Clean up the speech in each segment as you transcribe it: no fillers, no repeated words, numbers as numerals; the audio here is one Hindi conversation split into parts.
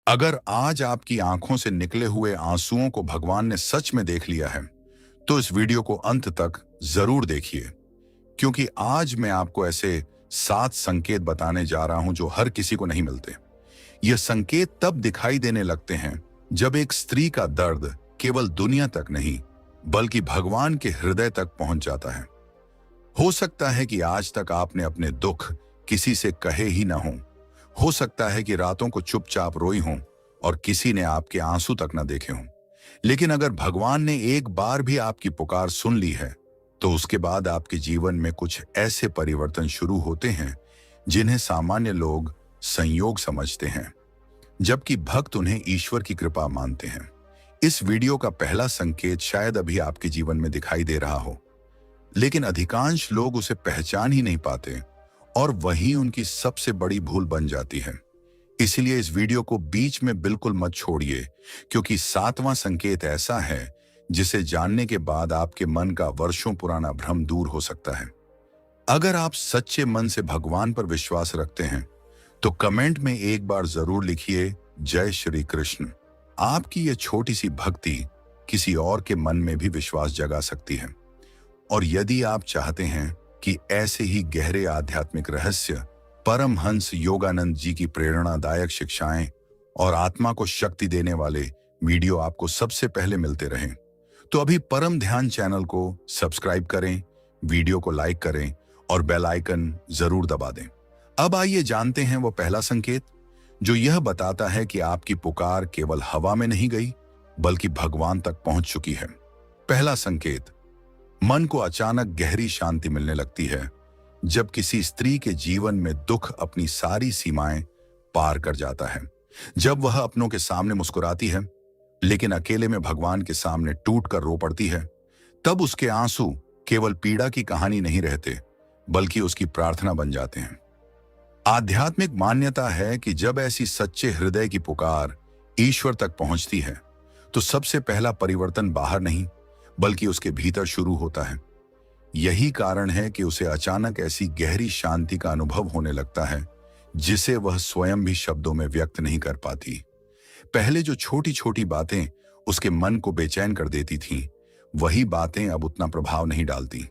अगर आज आपकी आंखों से निकले हुए आंसुओं को भगवान ने सच में देख लिया है, तो इस वीडियो को अंत तक जरूर देखिए, क्योंकि आज मैं आपको ऐसे 7 संकेत बताने जा रहा हूं जो हर किसी को नहीं मिलते। ये संकेत तब दिखाई देने लगते हैं जब एक स्त्री का दर्द केवल दुनिया तक नहीं, बल्कि भगवान के हृदय तक पहुंच जाता है। हो सकता है कि आज तक आपने अपने दुख किसी से कहे ही ना हो सकता है कि रातों को चुपचाप रोई हों और किसी ने आपके आंसू तक न देखे हों। लेकिन अगर भगवान ने एक बार भी आपकी पुकार सुन ली है, तो उसके बाद आपके जीवन में कुछ ऐसे परिवर्तन शुरू होते हैं जिन्हें सामान्य लोग संयोग समझते हैं, जबकि भक्त उन्हें ईश्वर की कृपा मानते हैं। इस वीडियो का पहला संकेत शायद अभी आपके जीवन में दिखाई दे रहा हो, लेकिन अधिकांश लोग उसे पहचान ही नहीं पाते और वही उनकी सबसे बड़ी भूल बन जाती है। इसलिए इस वीडियो को बीच में बिल्कुल मत छोड़िए, क्योंकि 7वां संकेत ऐसा है जिसे जानने के बाद आपके मन का वर्षों पुराना भ्रम दूर हो सकता है। अगर आप सच्चे मन से भगवान पर विश्वास रखते हैं, तो कमेंट में एक बार जरूर लिखिए, जय श्री कृष्ण। आपकी यह छोटी सी भक्ति किसी और के मन में भी विश्वास जगा सकती है। और यदि आप चाहते हैं कि ऐसे ही गहरे आध्यात्मिक रहस्य, परमहंस योगानंद जी की प्रेरणादायक शिक्षाएं और आत्मा को शक्ति देने वाले वीडियो आपको सबसे पहले मिलते रहें, तो अभी परम ध्यान चैनल को सब्सक्राइब करें, वीडियो को लाइक करें और बेल आइकन जरूर दबा दें। अब आइए जानते हैं वो पहला संकेत जो यह बताता है कि आपकी पुकार केवल हवा में नहीं गई, बल्कि भगवान तक पहुंच चुकी है। पहला संकेत, मन को अचानक गहरी शांति मिलने लगती है जब किसी स्त्री के जीवन में दुख अपनी सारी सीमाएं पार कर जाता है। जब वह अपनों के सामने मुस्कुराती है, लेकिन अकेले में भगवान के सामने टूट कर रो पड़ती है, तब उसके आंसू केवल पीड़ा की कहानी नहीं रहते, बल्कि उसकी प्रार्थना बन जाते हैं। आध्यात्मिक मान्यता है कि जब ऐसी सच्चे हृदय की पुकार ईश्वर तक पहुंचती है, तो सबसे पहला परिवर्तन बाहर नहीं, बल्कि उसके भीतर शुरू होता है। यही कारण है कि उसे अचानक ऐसी गहरी शांति का अनुभव होने लगता है जिसे वह स्वयं भी शब्दों में व्यक्त नहीं कर पाती। पहले जो छोटी छोटी बातें उसके मन को बेचैन कर देती थीं, वही बातें अब उतना प्रभाव नहीं डालती।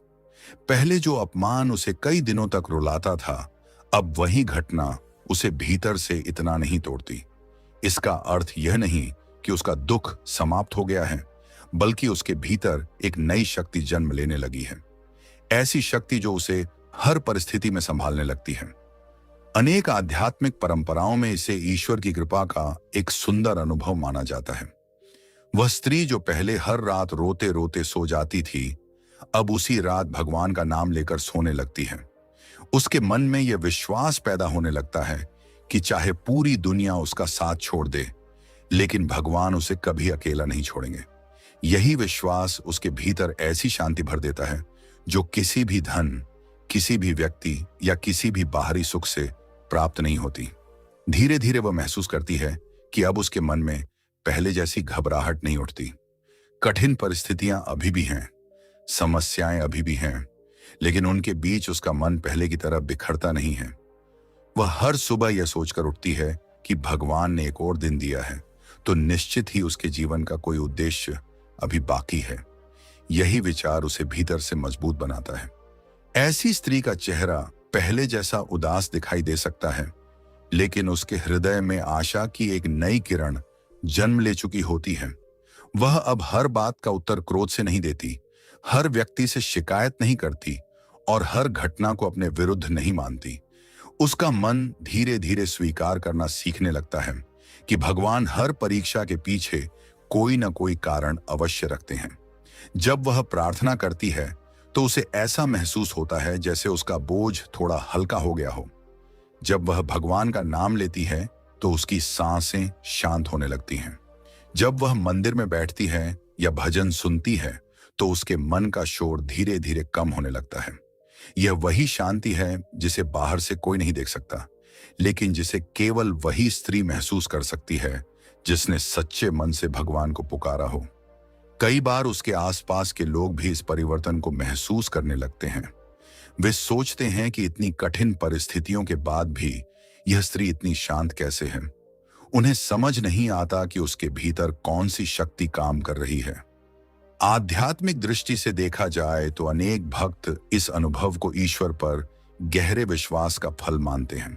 पहले जो अपमान उसे कई दिनों तक रुलाता था, अब वही घटना उसे भीतर से इतना नहीं तोड़ती। इसका अर्थ यह नहीं कि उसका दुख समाप्त हो गया है, बल्कि उसके भीतर एक नई शक्ति जन्म लेने लगी है। ऐसी शक्ति जो उसे हर परिस्थिति में संभालने लगती है। अनेक आध्यात्मिक परंपराओं में इसे ईश्वर की कृपा का एक सुंदर अनुभव माना जाता है। वह स्त्री जो पहले हर रात रोते रोते सो जाती थी, अब उसी रात भगवान का नाम लेकर सोने लगती है। उसके मन में यह विश्वास पैदा होने लगता है कि चाहे पूरी दुनिया उसका साथ छोड़ दे, लेकिन भगवान उसे कभी अकेला नहीं छोड़ेंगे। यही विश्वास उसके भीतर ऐसी शांति भर देता है जो किसी भी धन, किसी भी व्यक्ति या किसी भी बाहरी सुख से प्राप्त नहीं होती। धीरे धीरे वह महसूस करती है कि अब उसके मन में पहले जैसी घबराहट नहीं उठती। कठिन परिस्थितियां अभी भी हैं, समस्याएं अभी भी हैं, लेकिन उनके बीच उसका मन पहले की तरह बिखरता नहीं है। वह हर सुबह यह सोचकर उठती है कि भगवान ने एक और दिन दिया है, तो निश्चित ही उसके जीवन का कोई उद्देश्य अभी बाकी है। यही विचार उसे भीतर से मजबूत बनाता है। ऐसी स्त्री का चेहरा पहले जैसा उदास दिखाई दे सकता है, लेकिन उसके हृदय में आशा की एक नई किरण जन्म ले चुकी होती है। वह अब हर बात का उत्तर क्रोध से नहीं देती, हर व्यक्ति से शिकायत नहीं करती और हर घटना को अपने विरुद्ध नहीं मानती। उसका मन धीरे धीरे स्वीकार करना सीखने लगता है कि भगवान हर परीक्षा के पीछे कोई न कोई कारण अवश्य रखते हैं। जब वह प्रार्थना करती है, तो उसे ऐसा महसूस होता है जैसे उसका बोझ थोड़ा हल्का हो गया हो। जब वह भगवान का नाम लेती है, तो उसकी सांसें शांत होने लगती हैं। जब वह मंदिर में बैठती है या भजन सुनती है, तो उसके मन का शोर धीरे धीरे कम होने लगता है। यह वही शांति है जिसे बाहर से कोई नहीं देख सकता, लेकिन जिसे केवल वही स्त्री महसूस कर सकती है जिसने सच्चे मन से भगवान को पुकारा हो। कई बार उसके आसपास के लोग भी इस परिवर्तन को महसूस करने लगते हैं। वे सोचते हैं कि इतनी कठिन परिस्थितियों के बाद भी यह स्त्री इतनी शांत कैसे है। उन्हें समझ नहीं आता कि उसके भीतर कौन सी शक्ति काम कर रही है। आध्यात्मिक दृष्टि से देखा जाए तो अनेक भक्त इस अनुभव को ईश्वर पर गहरे विश्वास का फल मानते हैं।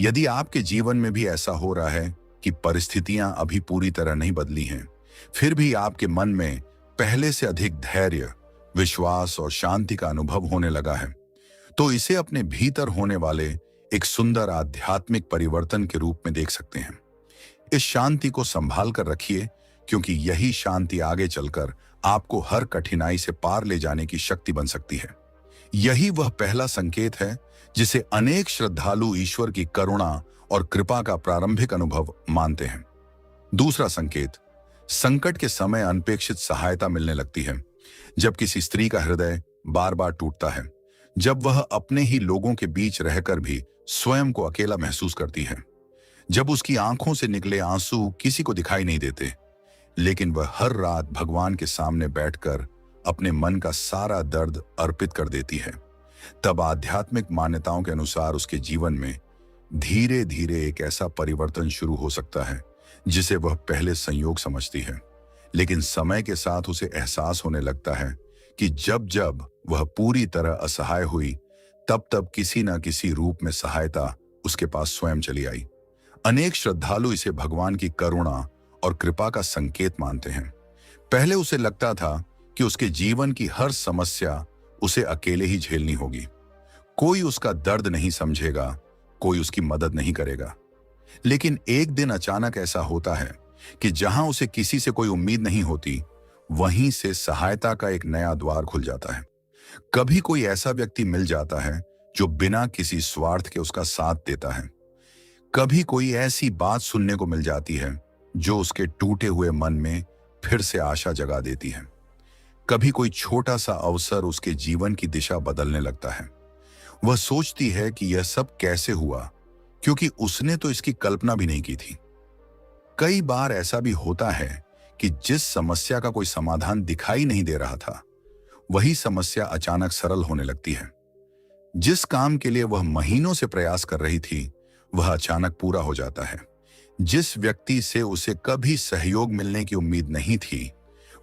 यदि आपके जीवन में भी ऐसा हो रहा है कि परिस्थितियां अभी पूरी तरह नहीं बदली हैं, फिर भी आपके मन में पहले से अधिक धैर्य, विश्वास और शांति का अनुभव होने लगा है, तो इसे अपने भीतर होने वाले एक सुंदर आध्यात्मिक परिवर्तन के रूप में देख सकते हैं। इस शांति को संभाल कर रखिए, क्योंकि यही शांति आगे चलकर आपको हर कठिनाई से पार ले जाने की शक्ति बन सकती है। यही वह पहला संकेत है जिसे अनेक श्रद्धालु ईश्वर की करुणा और कृपा का प्रारंभिक अनुभव मानते हैं। दूसरा संकेत, संकट के समय अनपेक्षित सहायता मिलने लगती है। जब किसी स्त्री का हृदय बार बार टूटता है, जब वह अपने ही लोगों के बीच रहकर भी स्वयं को अकेला महसूस करती है, जब उसकी आंखों से निकले आंसू किसी को दिखाई नहीं देते, लेकिन वह हर रात भगवान के सामने बैठकर अपने मन का सारा दर्द अर्पित कर देती है, तब आध्यात्मिक मान्यताओं के अनुसार उसके जीवन में धीरे धीरे एक ऐसा परिवर्तन शुरू हो सकता है जिसे वह पहले संयोग समझती है, लेकिन समय के साथ उसे एहसास होने लगता है कि जब जब वह पूरी तरह असहाय हुई, तब तब किसी न किसी रूप में सहायता उसके पास स्वयं चली आई। अनेक श्रद्धालु इसे भगवान की करुणा और कृपा का संकेत मानते हैं। पहले उसे लगता था कि उसके जीवन की हर समस्या उसे अकेले ही झेलनी होगी, कोई उसका दर्द नहीं समझेगा, कोई उसकी मदद नहीं करेगा। लेकिन एक दिन अचानक ऐसा होता है कि जहां उसे किसी से कोई उम्मीद नहीं होती, वहीं से सहायता का एक नया द्वार खुल जाता है। कभी कोई ऐसा व्यक्ति मिल जाता है जो बिना किसी स्वार्थ के उसका साथ देता है। कभी कोई ऐसी बात सुनने को मिल जाती है जो उसके टूटे हुए मन में फिर से आशा जगा देती है। कभी कोई छोटा सा अवसर उसके जीवन की दिशा बदलने लगता है। वह सोचती है कि यह सब कैसे हुआ, क्योंकि उसने तो इसकी कल्पना भी नहीं की थी। कई बार ऐसा भी होता है कि जिस समस्या का कोई समाधान दिखाई नहीं दे रहा था, वही समस्या अचानक सरल होने लगती है। जिस काम के लिए वह महीनों से प्रयास कर रही थी, वह अचानक पूरा हो जाता है। जिस व्यक्ति से उसे कभी सहयोग मिलने की उम्मीद नहीं थी,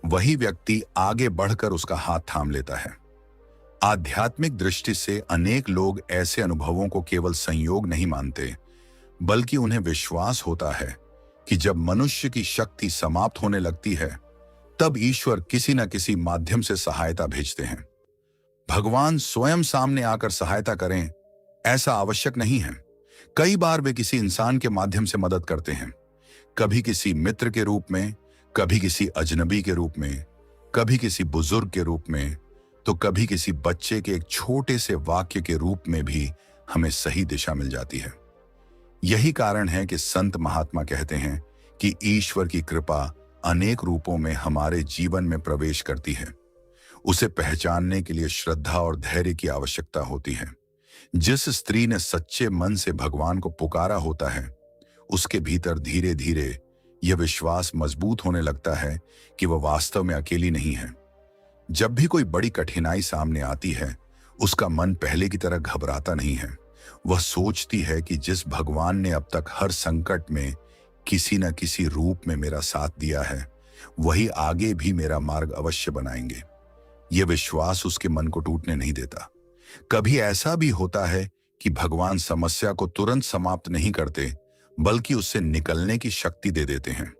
वही व्यक्ति आगे बढ़कर उसका हाथ थाम लेता है। आध्यात्मिक दृष्टि से अनेक लोग ऐसे अनुभवों को केवल संयोग नहीं मानते, बल्कि उन्हें विश्वास होता है कि जब मनुष्य की शक्ति समाप्त होने लगती है, तब ईश्वर किसी न किसी माध्यम से सहायता भेजते हैं। भगवान स्वयं सामने आकर सहायता करें, ऐसा आवश्यक नहीं है। कई बार वे किसी इंसान के माध्यम से मदद करते हैं, कभी किसी मित्र के रूप में, कभी किसी अजनबी के रूप में, कभी किसी बुजुर्ग के रूप में, तो कभी किसी बच्चे के एक छोटे से वाक्य के रूप में भी हमें सही दिशा मिल जाती है। यही कारण है कि संत महात्मा कहते हैं कि ईश्वर की कृपा अनेक रूपों में हमारे जीवन में प्रवेश करती है। उसे पहचानने के लिए श्रद्धा और धैर्य की आवश्यकता होती है। जिस स्त्री ने सच्चे मन से भगवान को पुकारा होता है, उसके भीतर धीरे धीरे यह विश्वास मजबूत होने लगता है कि वह वास्तव में अकेली नहीं है। जब भी कोई बड़ी कठिनाई सामने आती है, उसका मन पहले की तरह घबराता नहीं है। वह सोचती है कि जिस भगवान ने अब तक हर संकट में किसी न किसी रूप में मेरा साथ दिया है, वही आगे भी मेरा मार्ग अवश्य बनाएंगे। यह विश्वास उसके मन को टूटने नहीं देता। कभी ऐसा भी होता है कि भगवान समस्या को तुरंत समाप्त नहीं करते, बल्कि उससे निकलने की शक्ति दे देते हैं।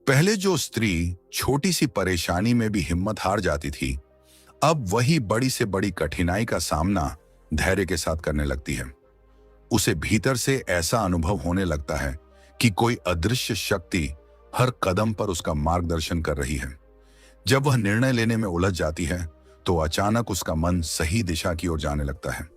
पहले जो स्त्री छोटी सी परेशानी में भी हिम्मत हार जाती थी, अब वही बड़ी से बड़ी कठिनाई का सामना धैर्य के साथ करने लगती है। उसे भीतर से ऐसा अनुभव होने लगता है कि कोई अदृश्य शक्ति हर कदम पर उसका मार्गदर्शन कर रही है। जब वह निर्णय लेने में उलझ जाती है, तो अचानक उसका मन सही दिशा की ओर जाने लगता है।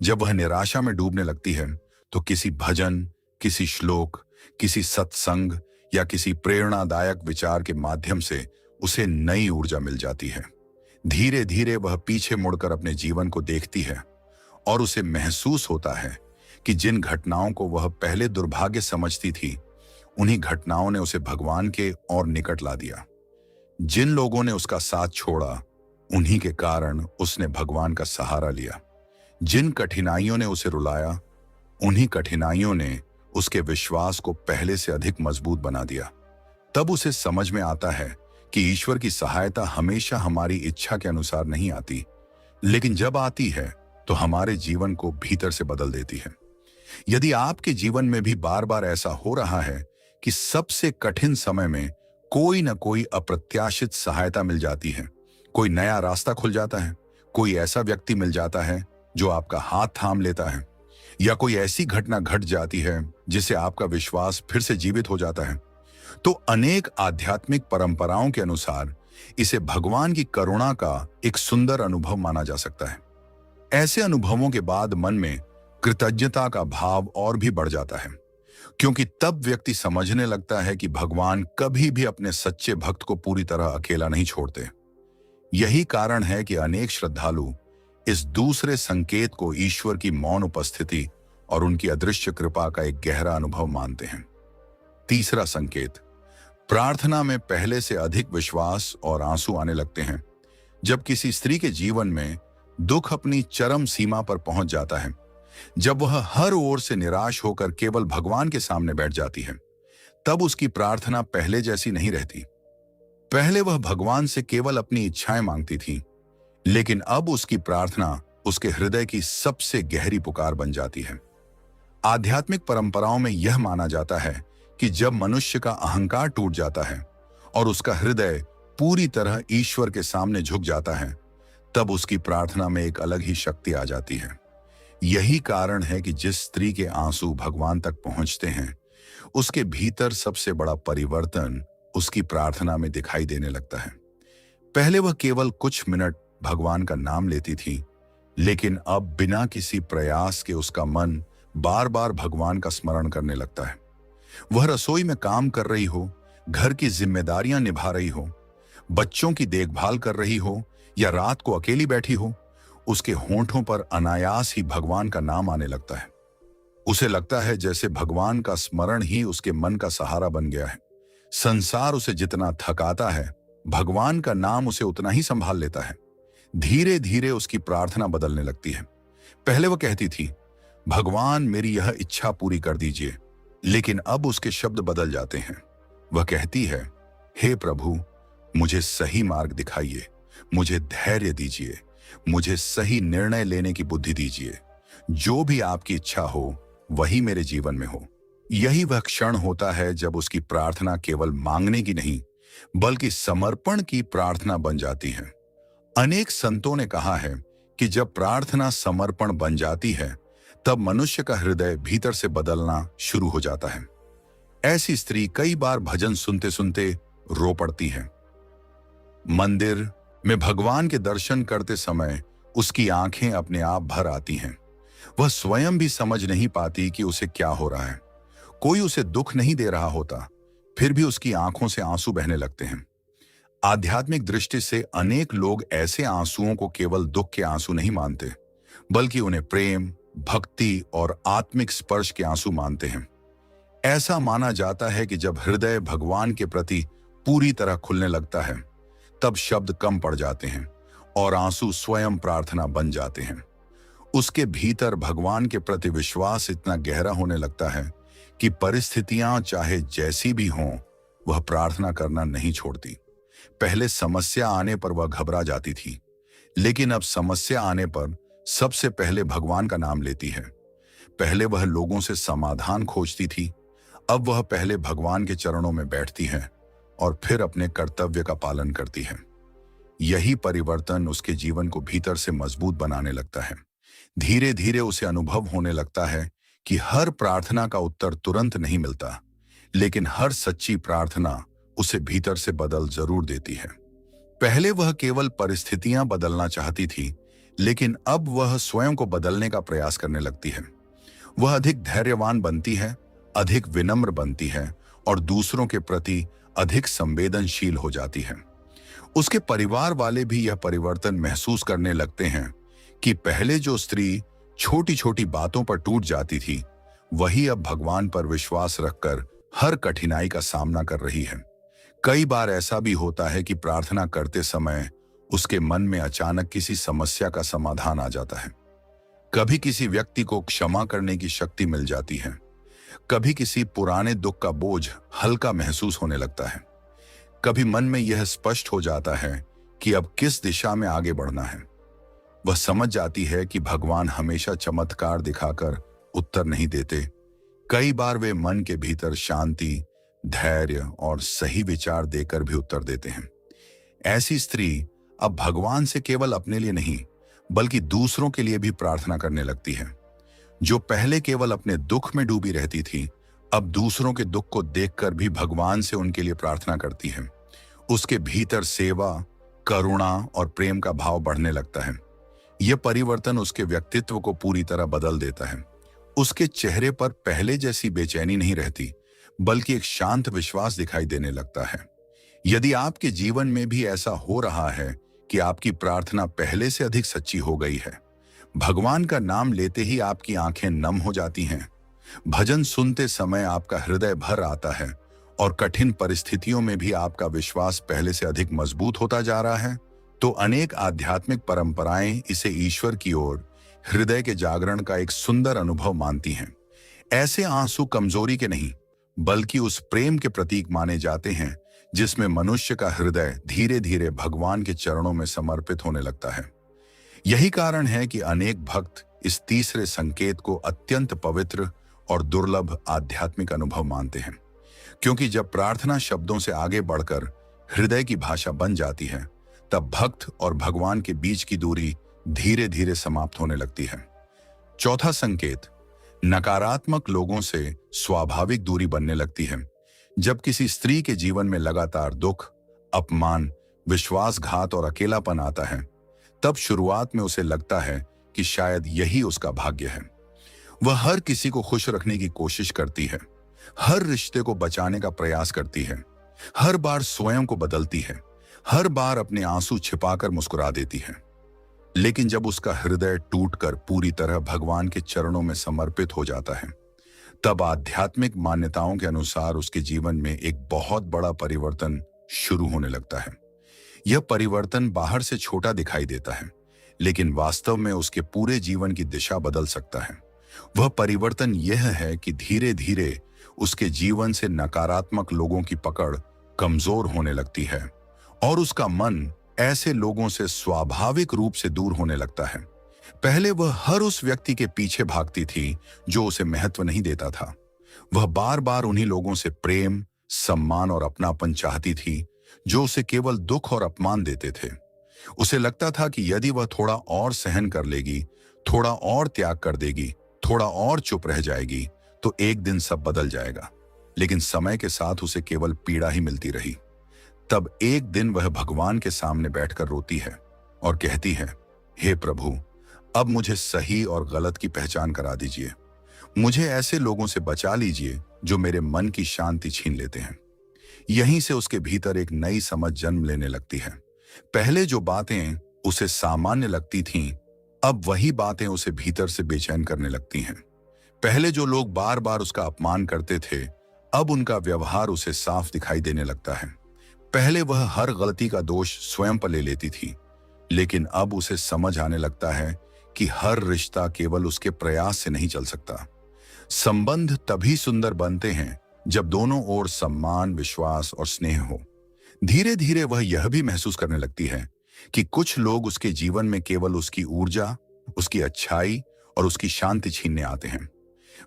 जब वह निराशा में डूबने लगती है, तो किसी भजन, किसी श्लोक, किसी सत्संग या किसी प्रेरणादायक विचार के माध्यम से उसे नई ऊर्जा मिल जाती है। धीरे धीरे वह पीछे मुड़कर अपने जीवन को देखती है और उसे महसूस होता है कि जिन घटनाओं को वह पहले दुर्भाग्य समझती थी, उन्हीं घटनाओं ने उसे भगवान के और निकट ला दिया। जिन लोगों ने उसका साथ छोड़ा, उन्हीं के कारण उसने भगवान का सहारा लिया। जिन कठिनाइयों ने उसे रुलाया, उन्हीं कठिनाइयों ने उसके विश्वास को पहले से अधिक मजबूत बना दिया। तब उसे समझ में आता है कि ईश्वर की सहायता हमेशा हमारी इच्छा के अनुसार नहीं आती, लेकिन जब आती है तो हमारे जीवन को भीतर से बदल देती है। यदि आपके जीवन में भी बार बार ऐसा हो रहा है कि सबसे कठिन समय में कोई न कोई अप्रत्याशित सहायता मिल जाती है, कोई नया रास्ता खुल जाता है, कोई ऐसा व्यक्ति मिल जाता है जो आपका हाथ थाम लेता है, या कोई ऐसी घटना घट जाती है जिससे आपका विश्वास फिर से जीवित हो जाता है, तो अनेक आध्यात्मिक परंपराओं के अनुसार इसे भगवान की करुणा का एक सुंदर अनुभव माना जा सकता है। ऐसे अनुभवों के बाद मन में कृतज्ञता का भाव और भी बढ़ जाता है, क्योंकि तब व्यक्ति समझने लगता है कि भगवान कभी भी अपने सच्चे भक्त को पूरी तरह अकेला नहीं छोड़ते। यही कारण है कि अनेक श्रद्धालु इस दूसरे संकेत को ईश्वर की मौन उपस्थिति और उनकी अदृश्य कृपा का एक गहरा अनुभव मानते हैं। तीसरा संकेत, प्रार्थना में पहले से अधिक विश्वास और आंसू आने लगते हैं। जब किसी स्त्री के जीवन में दुख अपनी चरम सीमा पर पहुंच जाता है, जब वह हर ओर से निराश होकर केवल भगवान के सामने बैठ जाती है, तब उसकी प्रार्थना पहले जैसी नहीं रहती। पहले वह भगवान से केवल अपनी इच्छाएं मांगती थी, लेकिन अब उसकी प्रार्थना उसके हृदय की सबसे गहरी पुकार बन जाती है। आध्यात्मिक परंपराओं में यह माना जाता है कि जब मनुष्य का अहंकार टूट जाता है और उसका हृदय पूरी तरह ईश्वर के सामने झुक जाता है, तब उसकी प्रार्थना में एक अलग ही शक्ति आ जाती है। यही कारण है कि जिस स्त्री के आंसू भगवान तक पहुंचते हैं, उसके भीतर सबसे बड़ा परिवर्तन उसकी प्रार्थना में दिखाई देने लगता है। पहले वह केवल कुछ मिनट भगवान का नाम लेती थी, लेकिन अब बिना किसी प्रयास के उसका मन बार बार भगवान का स्मरण करने लगता है। वह रसोई में काम कर रही हो, घर की जिम्मेदारियां निभा रही हो, बच्चों की देखभाल कर रही हो या रात को अकेली बैठी हो, उसके होंठों पर अनायास ही भगवान का नाम आने लगता है। उसे लगता है जैसे भगवान का स्मरण ही उसके मन का सहारा बन गया है। संसार उसे जितना थकाता है, भगवान का नाम उसे उतना ही संभाल लेता है। धीरे धीरे उसकी प्रार्थना बदलने लगती है। पहले वह कहती थी, भगवान मेरी यह इच्छा पूरी कर दीजिए, लेकिन अब उसके शब्द बदल जाते हैं। वह कहती है, हे प्रभु, मुझे सही मार्ग दिखाइए, मुझे धैर्य दीजिए, मुझे सही निर्णय लेने की बुद्धि दीजिए। जो भी आपकी इच्छा हो वही मेरे जीवन में हो। यही वह क्षण होता है जब उसकी प्रार्थना केवल मांगने की नहीं, बल्कि समर्पण की प्रार्थना बन जाती है। अनेक संतों ने कहा है कि जब प्रार्थना समर्पण बन जाती है, तब मनुष्य का हृदय भीतर से बदलना शुरू हो जाता है। ऐसी स्त्री कई बार भजन सुनते सुनते रो पड़ती है। मंदिर में भगवान के दर्शन करते समय उसकी आंखें अपने आप भर आती हैं। वह स्वयं भी समझ नहीं पाती कि उसे क्या हो रहा है। कोई उसे दुख नहीं दे रहा होता, फिर भी उसकी आंखों से आंसू बहने लगते हैं। आध्यात्मिक दृष्टि से अनेक लोग ऐसे आंसुओं को केवल दुख के आंसू नहीं मानते, बल्कि उन्हें प्रेम, भक्ति और आत्मिक स्पर्श के आंसू मानते हैं। ऐसा माना जाता है कि जब हृदय भगवान के प्रति पूरी तरह खुलने लगता है, तब शब्द कम पड़ जाते हैं और आंसू स्वयं प्रार्थना बन जाते हैं। उसके भीतर भगवान के प्रति विश्वास इतना गहरा होने लगता है कि परिस्थितियां चाहे जैसी भी हों, वह प्रार्थना करना नहीं छोड़ती। पहले समस्या आने पर वह घबरा जाती थी, लेकिन अब समस्या आने पर सबसे पहले भगवान का नाम लेती है। पहले वह लोगों से समाधान खोजती थी, अब वह पहले भगवान के चरणों में बैठती है और फिर अपने कर्तव्य का पालन करती है। यही परिवर्तन उसके जीवन को भीतर से मजबूत बनाने लगता है। धीरे धीरे उसे अनुभव होने लगता है कि हर प्रार्थना का उत्तर तुरंत नहीं मिलता, लेकिन हर सच्ची प्रार्थना उसे भीतर से बदल जरूर देती है। पहले वह केवल परिस्थितियां बदलना चाहती थी, लेकिन अब वह स्वयं को बदलने का प्रयास करने लगती है। वह अधिक धैर्यवान बनती है, अधिक विनम्र बनती है और दूसरों के प्रति अधिक संवेदनशील हो जाती है। उसके परिवार वाले भी यह परिवर्तन महसूस करने लगते हैं कि पहले जो स्त्री छोटी छोटी बातों पर टूट जाती थी, वही अब भगवान पर विश्वास रखकर हर कठिनाई का सामना कर रही है। कई बार ऐसा भी होता है कि प्रार्थना करते समय उसके मन में अचानक किसी समस्या का समाधान आ जाता है। कभी किसी व्यक्ति को क्षमा करने की शक्ति मिल जाती है, कभी किसी पुराने दुख का बोझ हल्का महसूस होने लगता है। कभी मन में यह स्पष्ट हो जाता है कि अब किस दिशा में आगे बढ़ना है। वह समझ जाती है कि भगवान हमेशा चमत्कार दिखाकर उत्तर नहीं देते। कई बार वे मन के भीतर शांति, धैर्य और सही विचार देकर भी उत्तर देते हैं। ऐसी स्त्री अब भगवान से केवल अपने लिए नहीं, बल्कि दूसरों के लिए भी प्रार्थना करने लगती है। जो पहले केवल अपने दुख में डूबी रहती थी, अब दूसरों के दुख को देखकर भी भगवान से उनके लिए प्रार्थना करती है। उसके भीतर सेवा, करुणा और प्रेम का भाव बढ़ने लगता है। यह परिवर्तन उसके व्यक्तित्व को पूरी तरह बदल देता है। उसके चेहरे पर पहले जैसी बेचैनी नहीं रहती, बल्कि एक शांत विश्वास दिखाई देने लगता है। यदि आपके जीवन में भी ऐसा हो रहा है कि आपकी प्रार्थना पहले से अधिक सच्ची हो गई है, भगवान का नाम लेते ही आपकी आंखें नम हो जाती हैं, भजन सुनते समय आपका हृदय भर आता है और कठिन परिस्थितियों में भी आपका विश्वास पहले से अधिक मजबूत होता जा रहा है, तो अनेक आध्यात्मिक परंपराएं इसे ईश्वर की ओर हृदय के जागरण का एक सुंदर अनुभव मानती हैं। ऐसे आंसू कमजोरी के नहीं, बल्कि उस प्रेम के प्रतीक माने जाते हैं जिसमें मनुष्य का हृदय धीरे धीरे भगवान के चरणों में समर्पित होने लगता है। यही कारण है कि अनेक भक्त इस तीसरे संकेत को अत्यंत पवित्र और दुर्लभ आध्यात्मिक अनुभव मानते हैं, क्योंकि जब प्रार्थना शब्दों से आगे बढ़कर हृदय की भाषा बन जाती है, तब भक्त और भगवान के बीच की दूरी धीरे धीरे समाप्त होने लगती है। चौथा संकेत, नकारात्मक लोगों से स्वाभाविक दूरी बनने लगती है। जब किसी स्त्री के जीवन में लगातार दुख, अपमान, विश्वासघात और अकेलापन आता है, तब शुरुआत में उसे लगता है कि शायद यही उसका भाग्य है। वह हर किसी को खुश रखने की कोशिश करती है, हर रिश्ते को बचाने का प्रयास करती है, हर बार स्वयं को बदलती है, हर बार अपने आंसू छिपाकर मुस्कुरा देती है। लेकिन जब उसका हृदय टूटकर पूरी तरह भगवान के चरणों में समर्पित हो जाता है, तब आध्यात्मिक मान्यताओं के अनुसार उसके जीवन में एक बहुत बड़ा परिवर्तन शुरू होने लगता है। यह परिवर्तन बाहर से छोटा दिखाई देता है, लेकिन वास्तव में उसके पूरे जीवन की दिशा बदल सकता है। वह परिवर्तन यह है कि धीरे धीरे उसके जीवन से नकारात्मक लोगों की पकड़ कमजोर होने लगती है और उसका मन ऐसे लोगों से स्वाभाविक रूप से दूर होने लगता है। पहले वह हर उस व्यक्ति के पीछे भागती थी जो उसे महत्व नहीं देता था। वह बार बार उन्हीं लोगों से प्रेम, सम्मान और अपनापन चाहती थी जो उसे केवल दुख और अपमान देते थे। उसे लगता था कि यदि वह थोड़ा और सहन कर लेगी, थोड़ा और त्याग कर देगी, थोड़ा और चुप रह जाएगी, तो एक दिन सब बदल जाएगा। लेकिन समय के साथ उसे केवल पीड़ा ही मिलती रही। तब एक दिन वह भगवान के सामने बैठकर रोती है और कहती है, हे प्रभु, अब मुझे सही और गलत की पहचान करा दीजिए। मुझे ऐसे लोगों से बचा लीजिए जो मेरे मन की शांति छीन लेते हैं। यहीं से उसके भीतर एक नई समझ जन्म लेने लगती है। पहले जो बातें उसे सामान्य लगती थीं, अब वही बातें उसे भीतर से बेचैन करने लगती हैं। पहले जो लोग बार बार उसका अपमान करते थे, अब उनका व्यवहार उसे साफ दिखाई देने लगता है। पहले वह हर गलती का दोष स्वयं पर ले लेती थी, लेकिन अब उसे समझ आने लगता है कि हर रिश्ता केवल उसके प्रयास से नहीं चल सकता। संबंध तभी सुंदर बनते हैं जब दोनों ओर सम्मान, विश्वास और स्नेह हो। धीरे धीरे वह यह भी महसूस करने लगती है कि कुछ लोग उसके जीवन में केवल उसकी ऊर्जा, उसकी अच्छाई और उसकी शांति छीनने आते हैं।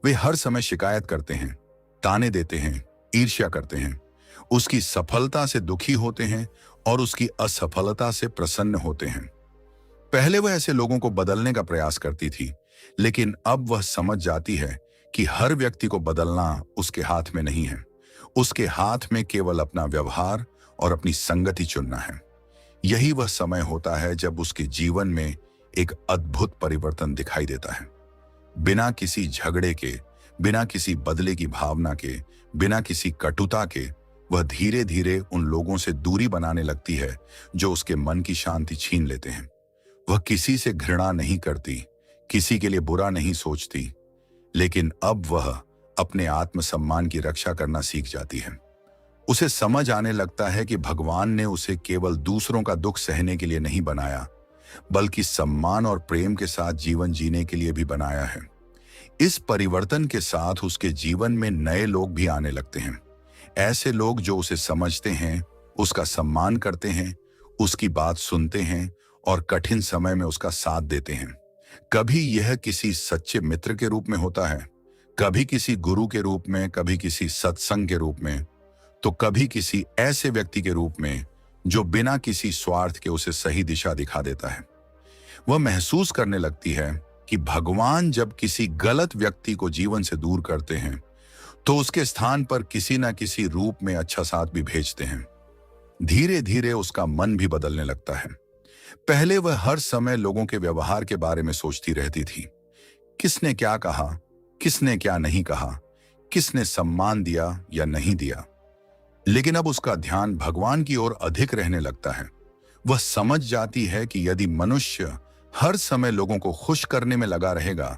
वे हर समय शिकायत करते हैं, ताने देते हैं, ईर्ष्या करते हैं, उसकी सफलता से दुखी होते हैं और उसकी असफलता से प्रसन्न होते हैं। पहले वह ऐसे लोगों को बदलने का प्रयास करती थी, लेकिन अब वह समझ जाती है कि हर व्यक्ति को बदलना उसके हाथ में नहीं है। उसके हाथ में केवल अपना व्यवहार और अपनी संगति चुनना है। यही वह समय होता है जब उसके जीवन में एक अद्भुत परिवर्तन दिखाई देता है। बिना किसी झगड़े के, बिना किसी बदले की भावना के, बिना किसी कटुता के, वह धीरे धीरे उन लोगों से दूरी बनाने लगती है जो उसके मन की शांति छीन लेते हैं। वह किसी से घृणा नहीं करती, किसी के लिए बुरा नहीं सोचती, लेकिन अब वह अपने आत्मसम्मान की रक्षा करना सीख जाती है। उसे समझ आने लगता है कि भगवान ने उसे केवल दूसरों का दुख सहने के लिए नहीं बनाया, बल्कि सम्मान और प्रेम के साथ जीवन जीने के लिए भी बनाया है। इस परिवर्तन के साथ उसके जीवन में नए लोग भी आने लगते हैं। ऐसे लोग जो उसे समझते हैं, उसका सम्मान करते हैं, उसकी बात सुनते हैं और कठिन समय में उसका साथ देते हैं। कभी यह किसी सच्चे मित्र के रूप में होता है, कभी किसी गुरु के रूप में, कभी किसी सत्संग के रूप में, तो कभी किसी ऐसे व्यक्ति के रूप में जो बिना किसी स्वार्थ के उसे सही दिशा दिखा देता है। वह महसूस करने लगती है कि भगवान जब किसी गलत व्यक्ति को जीवन से दूर करते हैं तो उसके स्थान पर किसी न किसी रूप में अच्छा साथ भी भेजते हैं। धीरे धीरे उसका मन भी बदलने लगता है। पहले वह हर समय लोगों के व्यवहार के बारे में सोचती रहती थी, किसने क्या कहा, किसने क्या नहीं कहा, किसने सम्मान दिया या नहीं दिया। लेकिन अब उसका ध्यान भगवान की ओर अधिक रहने लगता है। वह समझ जाती है कि यदि मनुष्य हर समय लोगों को खुश करने में लगा रहेगा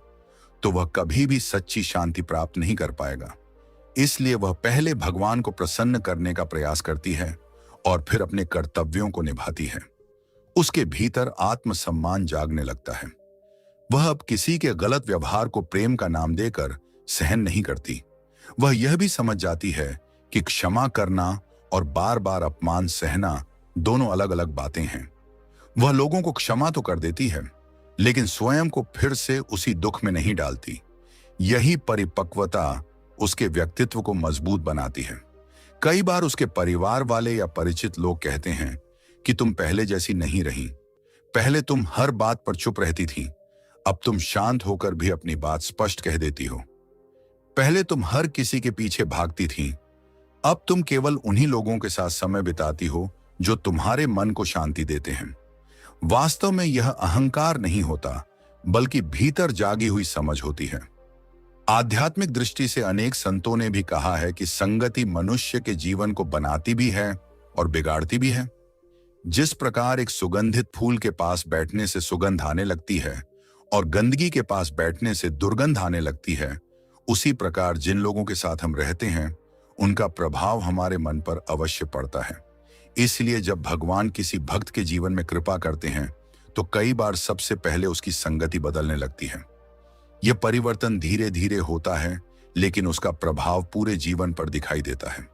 तो वह कभी भी सच्ची शांति प्राप्त नहीं कर पाएगा। इसलिए वह पहले भगवान को प्रसन्न करने का प्रयास करती है और फिर अपने कर्तव्यों को निभाती है। उसके भीतर आत्मसम्मान जागने लगता है। वह अब किसी के गलत व्यवहार को प्रेम का नाम देकर सहन नहीं करती। वह यह भी समझ जाती है कि क्षमा करना और बार बार अपमान सहना दोनों अलग अलग बातें हैं। वह लोगों को क्षमा तो कर देती है, लेकिन स्वयं को फिर से उसी दुख में नहीं डालती। यही परिपक्वता उसके व्यक्तित्व को मजबूत बनाती है। कई बार उसके परिवार वाले या परिचित लोग कहते हैं कि तुम पहले जैसी नहीं रही। पहले तुम हर बात पर चुप रहती थी, अब तुम शांत होकर भी अपनी बात स्पष्ट कह देती हो। पहले तुम हर किसी के पीछे भागती थी, अब तुम केवल उन्हीं लोगों के साथ समय बिताती हो जो तुम्हारे मन को शांति देते हैं। वास्तव में यह अहंकार नहीं होता, बल्कि भीतर जागी हुई समझ होती है। आध्यात्मिक दृष्टि से अनेक संतों ने भी कहा है कि संगति मनुष्य के जीवन को बनाती भी है और बिगाड़ती भी है। जिस प्रकार एक सुगंधित फूल के पास बैठने से सुगंध आने लगती है और गंदगी के पास बैठने से दुर्गंध आने लगती है, उसी प्रकार जिन लोगों के साथ हम रहते हैं उनका प्रभाव हमारे मन पर अवश्य पड़ता है। इसलिए जब भगवान किसी भक्त के जीवन में कृपा करते हैं तो कई बार सबसे पहले उसकी संगति बदलने लगती है। यह परिवर्तन धीरे धीरे होता है, लेकिन उसका प्रभाव पूरे जीवन पर दिखाई देता है।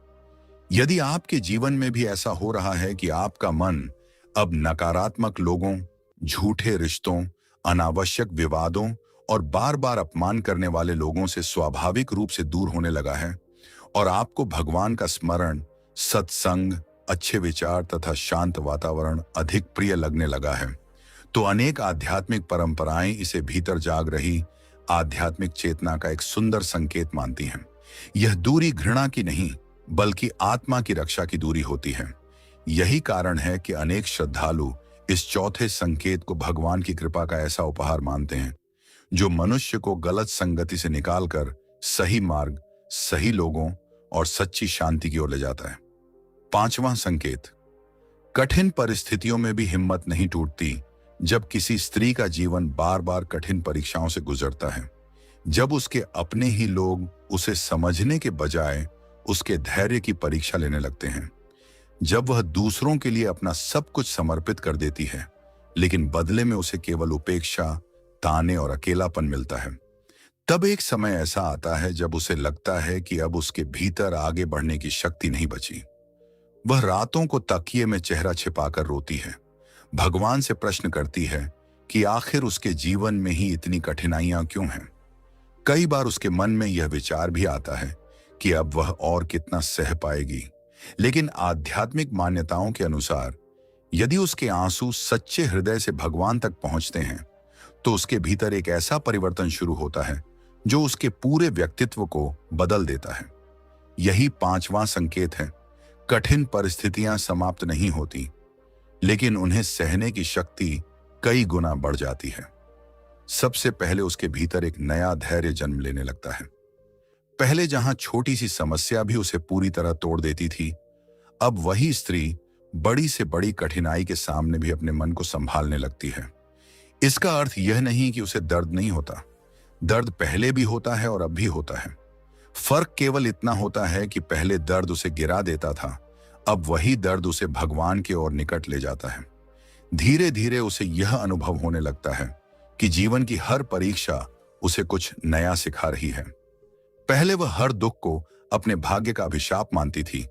यदि आपके जीवन में भी ऐसा हो रहा है कि आपका मन अब नकारात्मक लोगों, झूठे रिश्तों, अनावश्यक विवादों और बार बार अपमान करने वाले लोगों से स्वाभाविक रूप से दूर होने लगा है और आपको भगवान का स्मरण, सत्संग, अच्छे विचार तथा शांत वातावरण अधिक प्रिय लगने लगा है, तो अनेक आध्यात्मिक परंपराएं इसे भीतर जाग रही आध्यात्मिक चेतना का एक सुंदर संकेत मानती हैं। यह दूरी घृणा की नहीं, बल्कि आत्मा की रक्षा की दूरी होती है। यही कारण है कि अनेक श्रद्धालु इस चौथे संकेत को भगवान की कृपा का ऐसा उपहार मानते हैं जो मनुष्य को गलत संगति से निकालकर सही मार्ग, सही लोगों और सच्ची शांति की ओर ले जाता है। पांचवां संकेत, कठिन परिस्थितियों में भी हिम्मत नहीं टूटती। जब किसी स्त्री का जीवन बार बार कठिन परीक्षाओं से गुजरता है, जब उसके अपने ही लोग उसे समझने के बजाय उसके धैर्य की परीक्षा लेने लगते हैं, जब वह दूसरों के लिए अपना सब कुछ समर्पित कर देती है लेकिन बदले में उसे केवल उपेक्षा, ताने और अकेलापन मिलता है, तब एक समय ऐसा आता है जब उसे लगता है कि अब उसके भीतर आगे बढ़ने की शक्ति नहीं बची। वह रातों को तकिए में चेहरा छिपाकर रोती है, भगवान से प्रश्न करती है कि आखिर उसके जीवन में ही इतनी कठिनाइयां क्यों हैं। कई बार उसके मन में यह विचार भी आता है कि अब वह और कितना सह पाएगी, लेकिन आध्यात्मिक मान्यताओं के अनुसार यदि उसके आंसू सच्चे हृदय से भगवान तक पहुंचते हैं तो उसके भीतर एक ऐसा परिवर्तन शुरू होता है जो उसके पूरे व्यक्तित्व को बदल देता है। यही पांचवां संकेत है। कठिन परिस्थितियां समाप्त नहीं होती, लेकिन उन्हें सहने की शक्ति कई गुना बढ़ जाती है। सबसे पहले उसके भीतर एक नया धैर्य जन्म लेने लगता है। पहले जहां छोटी सी समस्या भी उसे पूरी तरह तोड़ देती थी, अब वही स्त्री बड़ी से बड़ी कठिनाई के सामने भी अपने मन को संभालने लगती है। इसका अर्थ यह नहीं कि उसे दर्द नहीं होता। दर्द पहले भी होता है और अब भी होता है। फर्क केवल इतना होता है कि पहले दर्द उसे गिरा देता था, अब वही दर्द उसे भगवान के ओर निकट ले जाता है। धीरे धीरे उसे यह अनुभव होने लगता है कि जीवन की हर परीक्षा उसे कुछ नया सिखा रही है। पहले वह हर दुख को अपने भाग्य का अभिशाप मानती थी,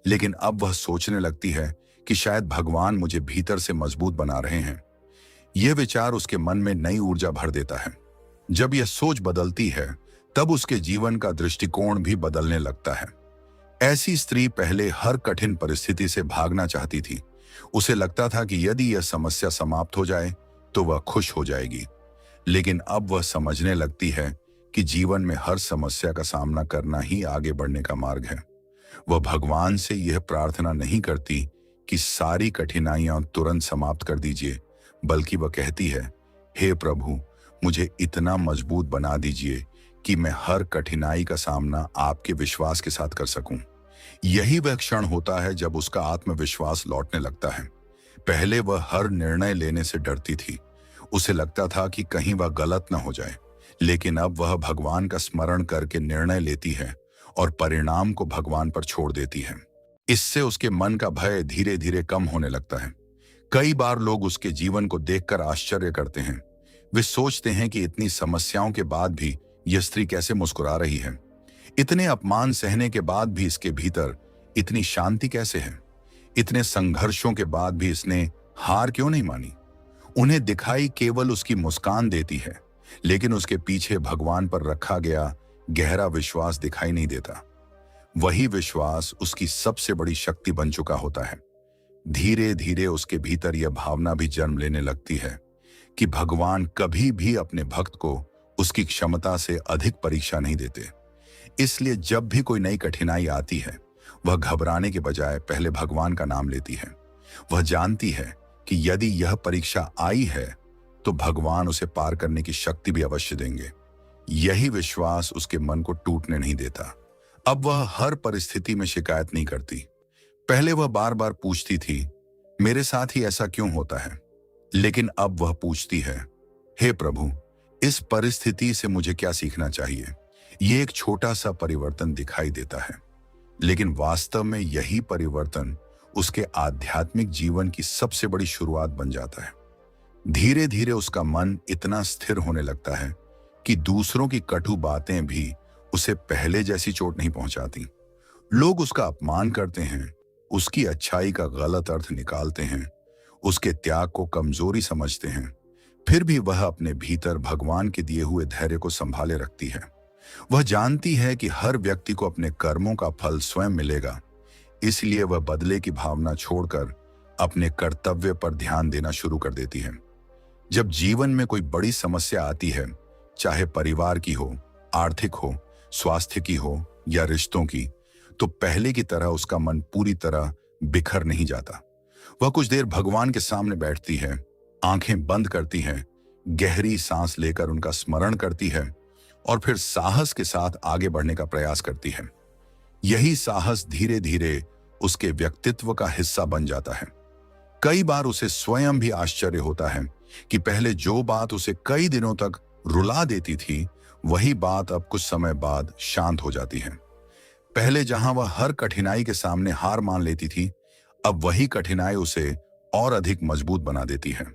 लेकिन अब वह सोचने लगती है कि शायद भगवान मुझे भीतर से मजबूत बना रहे हैं। यह विचार उसके मन में नई ऊर्जा भर देता है। जब यह सोच बदलती है, तब उसके जीवन का दृष्टिकोण भी बदलने लगता है। ऐसी स्त्री पहले हर कठिन परिस्थिति से भागना चाहती थी। उसे लगता था कि यदि यह समस्या समाप्त हो जाए तो वह खुश हो जाएगी। लेकिन अब वह समझने लगती है कि जीवन में हर समस्या का सामना करना ही आगे बढ़ने का मार्ग है। वह भगवान से यह प्रार्थना नहीं करती कि सारी कठिनाइयां तुरंत समाप्त कर दीजिए, बल्कि वह कहती है, हे प्रभु, मुझे इतना मजबूत बना दीजिए कि मैं हर कठिनाई का सामना आपके विश्वास के साथ कर सकूं। यही वह क्षण होता है जब उसका आत्मविश्वास लौटने लगता है। पहले वह हर निर्णय लेने से डरती थी। उसे लगता था कि कहीं वह गलत न हो जाए, लेकिन अब वह भगवान का स्मरण करके निर्णय लेती है और परिणाम को भगवान पर छोड़ देती है। इससे उसके मन का भय धीरे धीरे कम होने लगता है। कई बार लोग उसके जीवन को देखकर आश्चर्य करते हैं। वे सोचते हैं कि इतनी समस्याओं के बाद भी यह स्त्री कैसे मुस्कुरा रही है। इतने अपमान सहने के बाद भी इसके भीतर इतनी शांति कैसे है। इतने संघर्षों के बाद भी इसने हार क्यों नहीं मानी। उन्हें दिखाई केवल उसकी मुस्कान देती है, लेकिन उसके पीछे भगवान पर रखा गया गहरा विश्वास दिखाई नहीं देता। वही विश्वास उसकी सबसे बड़ी शक्ति बन चुका होता है। धीरे धीरे उसके भीतर यह भावना भी जन्म लेने लगती है कि भगवान कभी भी अपने भक्त को उसकी क्षमता से अधिक परीक्षा नहीं देते। इसलिए जब भी कोई नई कठिनाई आती है, वह घबराने के बजाय पहले भगवान का नाम लेती है। वह जानती है कि यदि यह परीक्षा आई है तो भगवान उसे पार करने की शक्ति भी अवश्य देंगे। यही विश्वास उसके मन को टूटने नहीं देता। अब वह हर परिस्थिति में शिकायत नहीं करती। पहले वह बार बार पूछती थी, मेरे साथ ही ऐसा क्यों होता है। लेकिन अब वह पूछती है, हे प्रभु, इस परिस्थिति से मुझे क्या सीखना चाहिए। यह एक छोटा सा परिवर्तन दिखाई देता है, लेकिन वास्तव में यही परिवर्तन उसके आध्यात्मिक जीवन की सबसे बड़ी शुरुआत बन जाता है। धीरे धीरे उसका मन इतना स्थिर होने लगता है कि दूसरों की कटु बातें भी उसे पहले जैसी चोट नहीं पहुंचाती। लोग उसका अपमान करते हैं, उसकी अच्छाई का गलत अर्थ निकालते हैं, उसके त्याग को कमजोरी समझते हैं, फिर भी वह अपने भीतर भगवान के दिए हुए धैर्य को संभाले रखती है। वह जानती है कि हर व्यक्ति को अपने कर्मों का फल स्वयं मिलेगा, इसलिए वह बदले की भावना छोड़कर अपने कर्तव्य पर ध्यान देना शुरू कर देती है। जब जीवन में कोई बड़ी समस्या आती है, चाहे परिवार की हो, आर्थिक हो, स्वास्थ्य की हो या रिश्तों की, तो पहले की तरह उसका मन पूरी तरह बिखर नहीं जाता। वह कुछ देर भगवान के सामने बैठती है, आंखें बंद करती है, गहरी सांस लेकर उनका स्मरण करती है और फिर साहस के साथ आगे बढ़ने का प्रयास करती है। यही साहस धीरे धीरे उसके व्यक्तित्व का हिस्सा बन जाता है। कई बार उसे स्वयं भी आश्चर्य होता है कि पहले जो बात उसे कई दिनों तक रुला देती थी, वही बात अब कुछ समय बाद शांत हो जाती है। पहले जहां वह हर कठिनाई के सामने हार मान लेती थी, अब वही कठिनाई उसे और अधिक मजबूत बना देती है।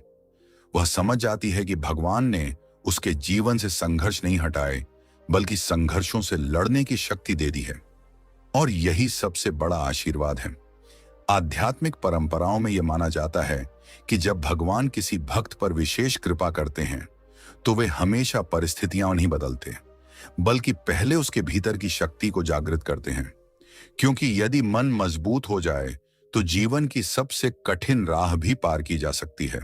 वह समझ जाती है कि भगवान ने उसके जीवन से संघर्ष नहीं हटाए, बल्कि संघर्षों से लड़ने की शक्ति दे दी है। और यही सबसे बड़ा आशीर्वाद है। आध्यात्मिक परंपराओं में यह माना जाता है कि जब भगवान किसी भक्त पर विशेष कृपा करते हैं, तो वे हमेशा परिस्थितियां नहीं बदलते, बल्कि पहले उसके भीतर की शक्ति को जागृत करते हैं। क्योंकि यदि मन मजबूत हो जाए तो जीवन की सबसे कठिन राह भी पार की जा सकती है।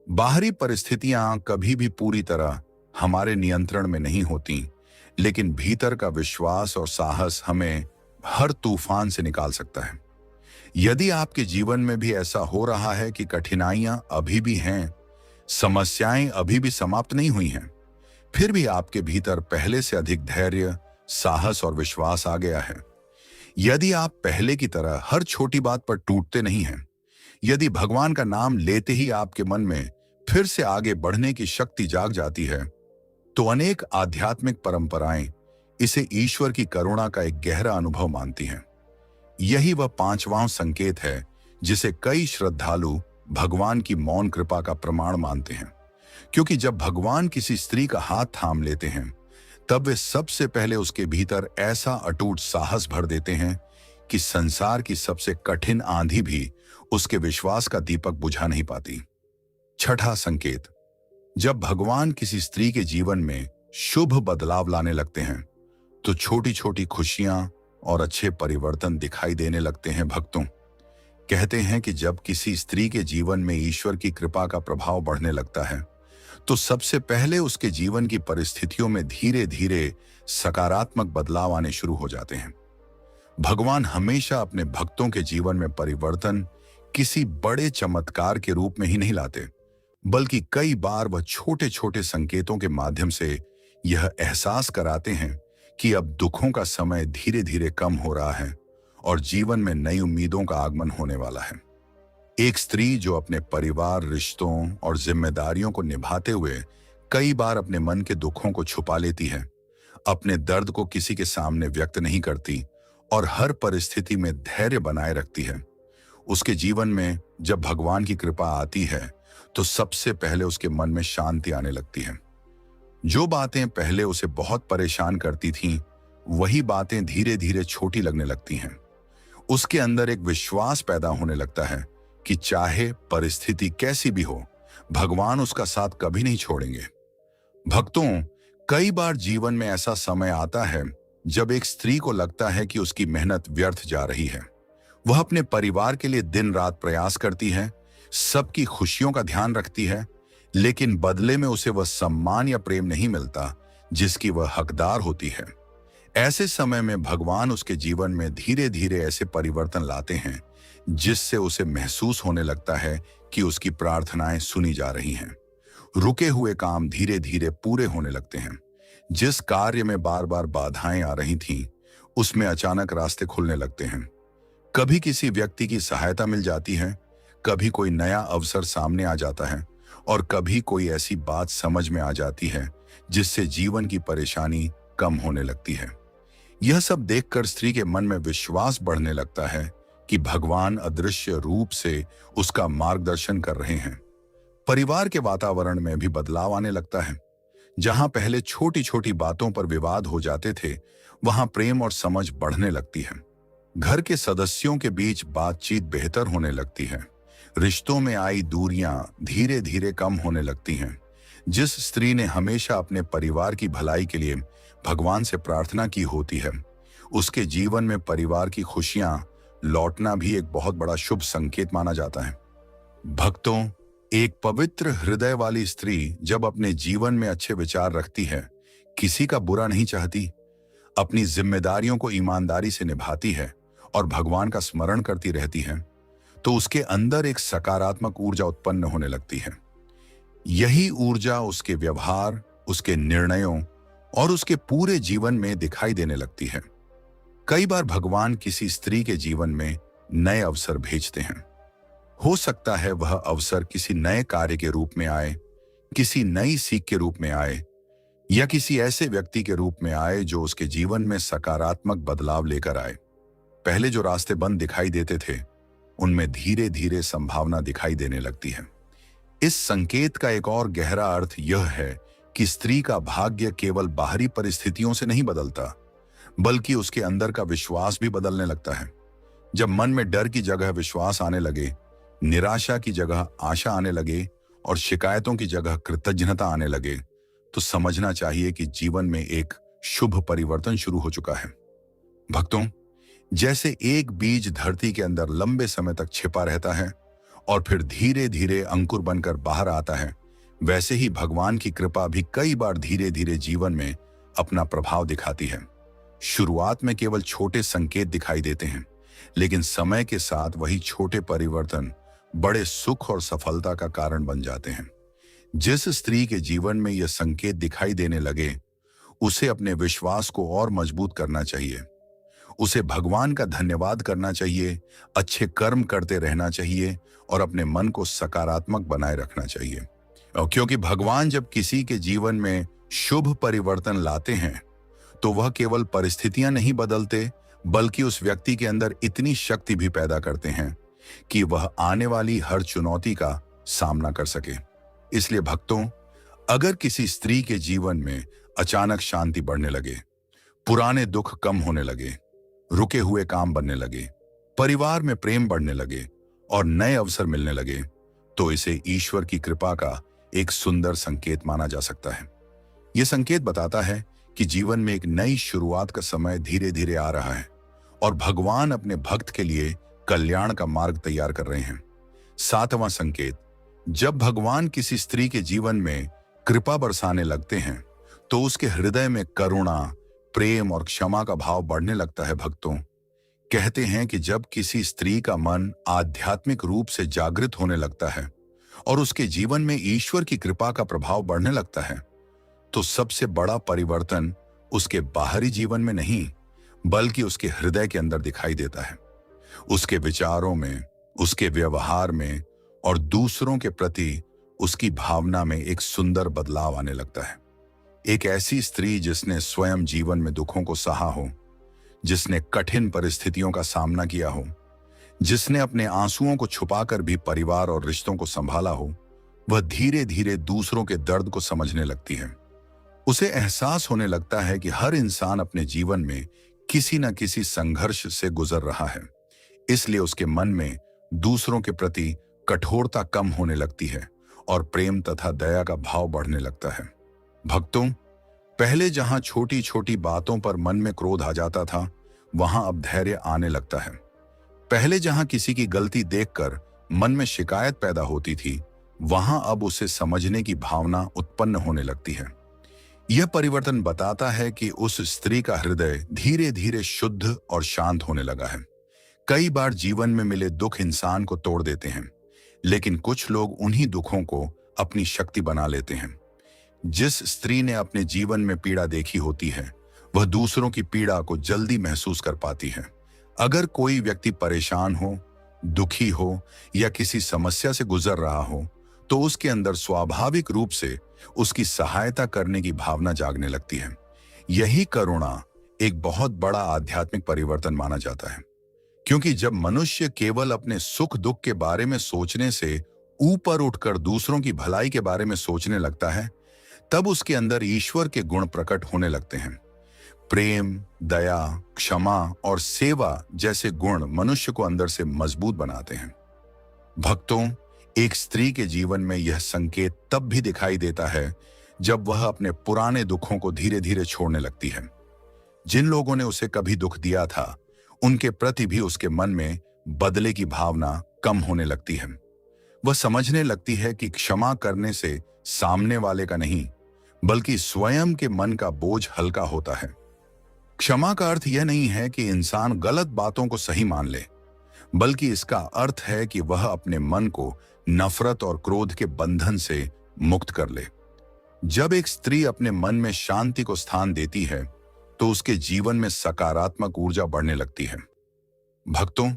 बाहरी परिस्थितियां कभी भी पूरी तरह हमारे नियंत्रण में नहीं होती, लेकिन भीतर का विश्वास और साहस हमें हर तूफान से निकाल सकता है। यदि आपके जीवन में भी ऐसा हो रहा है कि कठिनाइयां अभी भी हैं, समस्याएं अभी भी समाप्त नहीं हुई हैं, फिर भी आपके भीतर पहले से अधिक धैर्य, साहस और विश्वास आ गया है, यदि आप पहले की तरह हर छोटी बात पर टूटते नहीं हैं, यदि भगवान का नाम लेते ही आपके मन में फिर से आगे बढ़ने की शक्ति जाग जाती है, तो अनेक आध्यात्मिक परंपराएं इसे ईश्वर की करुणा का एक गहरा अनुभव मानती हैं। यही वह पांचवां संकेत है जिसे कई श्रद्धालु भगवान की मौन कृपा का प्रमाण मानते हैं। क्योंकि जब भगवान किसी स्त्री का हाथ थाम लेते हैं, तब वे सबसे पहले उसके भीतर ऐसा अटूट साहस भर देते हैं कि संसार की सबसे कठिन आंधी भी उसके विश्वास का दीपक बुझा नहीं पाती। छठा संकेत, जब भगवान किसी स्त्री के जीवन में शुभ बदलाव लाने लगते हैं, तो छोटी छोटी खुशियां और अच्छे परिवर्तन दिखाई देने लगते हैं। भक्तों, कहते हैं कि जब किसी स्त्री के जीवन में ईश्वर की कृपा का प्रभाव बढ़ने लगता है, तो सबसे पहले उसके जीवन की परिस्थितियों में धीरे धीरे सकारात्मक बदलाव आने शुरू हो जाते हैं। भगवान हमेशा अपने भक्तों के जीवन में परिवर्तन किसी बड़े चमत्कार के रूप में ही नहीं लाते, बल्कि कई बार वह छोटे छोटे संकेतों के माध्यम से यह एहसास कराते हैं कि अब दुखों का समय धीरे धीरे कम हो रहा है और जीवन में नई उम्मीदों का आगमन होने वाला है। एक स्त्री जो अपने परिवार, रिश्तों और जिम्मेदारियों को निभाते हुए कई बार अपने मन के दुखों को छुपा लेती है, अपने दर्द को किसी के सामने व्यक्त नहीं करती और हर परिस्थिति में धैर्य बनाए रखती है, उसके जीवन में जब भगवान की कृपा आती है, तो सबसे पहले उसके मन में शांति आने लगती है। जो बातें पहले उसे बहुत परेशान करती थीं, वही बातें धीरे धीरे छोटी लगने लगती हैं। उसके अंदर एक विश्वास पैदा होने लगता है कि चाहे परिस्थिति कैसी भी हो, भगवान उसका साथ कभी नहीं छोड़ेंगे। भक्तों, कई बार जीवन में ऐसा समय आता है जब एक स्त्री को लगता है कि उसकी मेहनत व्यर्थ जा रही है। वह अपने परिवार के लिए दिन रात प्रयास करती है, सबकी खुशियों का ध्यान रखती है, लेकिन बदले में उसे वह सम्मान या प्रेम नहीं मिलता जिसकी वह हकदार होती है। ऐसे समय में भगवान उसके जीवन में धीरे धीरे ऐसे परिवर्तन लाते हैं जिससे उसे महसूस होने लगता है कि उसकी प्रार्थनाएं सुनी जा रही हैं। रुके हुए काम धीरे धीरे पूरे होने लगते हैं। जिस कार्य में बार बार बाधाएं आ रही थीं, उसमें अचानक रास्ते खुलने लगते हैं। कभी किसी व्यक्ति की सहायता मिल जाती है, कभी कोई नया अवसर सामने आ जाता है और कभी कोई ऐसी बात समझ में आ जाती है जिससे जीवन की परेशानी कम होने लगती है। यह सब देखकर स्त्री के मन में विश्वास बढ़ने लगता है कि भगवान अदृश्य रूप से उसका मार्गदर्शन कर रहे हैं। परिवार के वातावरण में भी बदलाव आने लगता है। जहां पहले छोटी छोटी बातों पर विवाद हो जाते थे, वहां प्रेम और समझ बढ़ने लगती है। घर के सदस्यों के बीच बातचीत बेहतर होने लगती है। रिश्तों में आई दूरियां धीरे धीरे कम होने लगती हैं। जिस स्त्री ने हमेशा अपने परिवार की भलाई के लिए भगवान से प्रार्थना की होती है, उसके जीवन में परिवार की खुशियां लौटना भी एक बहुत बड़ा शुभ संकेत माना जाता है। भक्तों, एक पवित्र हृदय वाली स्त्री जब अपने जीवन में अच्छे विचार रखती है, किसी का बुरा नहीं चाहती, अपनी जिम्मेदारियों को ईमानदारी से निभाती है और भगवान का स्मरण करती रहती है, तो उसके अंदर एक सकारात्मक ऊर्जा उत्पन्न होने लगती है। यही ऊर्जा उसके व्यवहार, उसके निर्णयों और उसके पूरे जीवन में दिखाई देने लगती है। कई बार भगवान किसी स्त्री के जीवन में नए अवसर भेजते हैं। हो सकता है वह अवसर किसी नए कार्य के रूप में आए, किसी नई सीख के रूप में आए, या किसी ऐसे व्यक्ति के रूप में आए जो उसके जीवन में सकारात्मक बदलाव लेकर आए। पहले जो रास्ते बंद दिखाई देते थे, उनमें धीरे धीरे संभावना दिखाई देने लगती है। इस संकेत का एक और गहरा अर्थ यह है कि स्त्री का भाग्य केवल बाहरी परिस्थितियों से नहीं बदलता, बल्कि उसके अंदर का विश्वास भी बदलने लगता है। जब मन में डर की जगह विश्वास आने लगे, निराशा की जगह आशा आने लगे और शिकायतों की जगह कृतज्ञता आने लगे, तो समझना चाहिए कि जीवन में एक शुभ परिवर्तन शुरू हो चुका है। भक्तों, जैसे एक बीज धरती के अंदर लंबे समय तक छिपा रहता है और फिर धीरे धीरे अंकुर बनकर बाहर आता है, वैसे ही भगवान की कृपा भी कई बार धीरे धीरे जीवन में अपना प्रभाव दिखाती है। शुरुआत में केवल छोटे संकेत दिखाई देते हैं, लेकिन समय के साथ वही छोटे परिवर्तन बड़े सुख और सफलता का कारण बन जाते हैं। जिस स्त्री के जीवन में यह संकेत दिखाई देने लगे, उसे अपने विश्वास को और मजबूत करना चाहिए। उसे भगवान का धन्यवाद करना चाहिए, अच्छे कर्म करते रहना चाहिए और अपने मन को सकारात्मक बनाए रखना चाहिए। क्योंकि भगवान जब किसी के जीवन में शुभ परिवर्तन लाते हैं, तो वह केवल परिस्थितियां नहीं बदलते, बल्कि उस व्यक्ति के अंदर इतनी शक्ति भी पैदा करते हैं कि वह आने वाली हर चुनौती का सामना कर सके। इसलिए भक्तों, अगर किसी स्त्री के जीवन में अचानक शांति बढ़ने लगे, पुराने दुख कम होने लगे, रुके हुए काम बनने लगे, परिवार में प्रेम बढ़ने लगे और नए अवसर मिलने लगे, तो इसे ईश्वर की कृपा का एक सुंदर संकेत माना जा सकता है। यह संकेत बताता है कि जीवन में एक नई शुरुआत का समय धीरे धीरे आ रहा है और भगवान अपने भक्त के लिए कल्याण का मार्ग तैयार कर रहे हैं। सातवां संकेत, जब भगवान किसी स्त्री के जीवन में कृपा बरसाने लगते हैं तो उसके हृदय में करुणा, प्रेम और क्षमा का भाव बढ़ने लगता है। भक्तों, कहते हैं कि जब किसी स्त्री का मन आध्यात्मिक रूप से जागृत होने लगता है और उसके जीवन में ईश्वर की कृपा का प्रभाव बढ़ने लगता है, तो सबसे बड़ा परिवर्तन उसके बाहरी जीवन में नहीं, बल्कि उसके हृदय के अंदर दिखाई देता है। उसके विचारों में, उसके व्यवहार में और दूसरों के प्रति उसकी भावना में एक सुंदर बदलाव आने लगता है। एक ऐसी स्त्री जिसने स्वयं जीवन में दुखों को सहा हो, जिसने कठिन परिस्थितियों का सामना किया हो, जिसने अपने आंसुओं को छुपाकर भी परिवार और रिश्तों को संभाला हो, वह धीरे धीरे दूसरों के दर्द को समझने लगती है। उसे एहसास होने लगता है कि हर इंसान अपने जीवन में किसी न किसी संघर्ष से गुजर रहा है, इसलिए उसके मन में दूसरों के प्रति कठोरता कम होने लगती है और प्रेम तथा दया का भाव बढ़ने लगता है। भक्तों, पहले जहां छोटी छोटी बातों पर मन में क्रोध आ जाता था, वहां अब धैर्य आने लगता है। पहले जहां किसी की गलती देखकर मन में शिकायत पैदा होती थी, वहां अब उसे समझने की भावना उत्पन्न होने लगती है। यह परिवर्तन बताता है कि उस स्त्री का हृदय धीरे धीरे शुद्ध और शांत होने लगा है। कई बार जीवन में मिले दुख इंसान को तोड़ देते हैं, लेकिन कुछ लोग उन्हीं दुखों को अपनी शक्ति बना लेते हैं। जिस स्त्री ने अपने जीवन में पीड़ा देखी होती है, वह दूसरों की पीड़ा को जल्दी महसूस कर पाती है। अगर कोई व्यक्ति परेशान हो, दुखी हो या किसी समस्या से गुजर रहा हो, तो उसके अंदर स्वाभाविक रूप से उसकी सहायता करने की भावना जागने लगती है। यही करुणा एक बहुत बड़ा आध्यात्मिक परिवर्तन माना जाता है, क्योंकि जब मनुष्य केवल अपने सुख दुख के बारे में सोचने से ऊपर उठकर दूसरों की भलाई के बारे में सोचने लगता है, तब उसके अंदर ईश्वर के गुण प्रकट होने लगते हैं। प्रेम, दया, क्षमा और सेवा जैसे गुण मनुष्य को अंदर से मजबूत बनाते हैं। भक्तों, एक स्त्री के जीवन में यह संकेत तब भी दिखाई देता है जब वह अपने पुराने दुखों को धीरे धीरे छोड़ने लगती है। जिन लोगों ने उसे कभी दुख दिया था, उनके प्रति भी उसके मन में बदले की भावना कम होने लगती है। वह समझने लगती है कि क्षमा करने से सामने वाले का नहीं, बल्कि स्वयं के मन का बोझ हल्का होता है। क्षमा का अर्थ यह नहीं है कि इंसान गलत बातों को सही मान ले, बल्कि इसका अर्थ है कि वह अपने मन को नफरत और क्रोध के बंधन से मुक्त कर ले। जब एक स्त्री अपने मन में शांति को स्थान देती है, तो उसके जीवन में सकारात्मक ऊर्जा बढ़ने लगती है। भक्तों,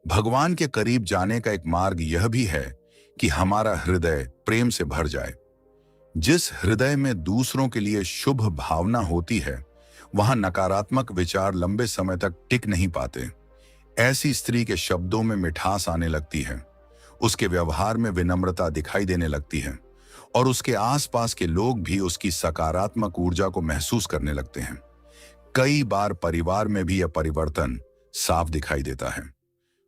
भगवान के करीब जाने का एक मार्ग यह भी है कि हमारा हृदय प्रेम से भर जाए। जिस हृदय में दूसरों के लिए शुभ भावना होती है, वहां नकारात्मक विचार लंबे समय तक टिक नहीं पाते। ऐसी स्त्री के शब्दों में मिठास आने लगती है, उसके व्यवहार में विनम्रता दिखाई देने लगती है और उसके आसपास के लोग भी उसकी सकारात्मक ऊर्जा को महसूस करने लगते हैं। कई बार परिवार में भी यह परिवर्तन साफ दिखाई देता है।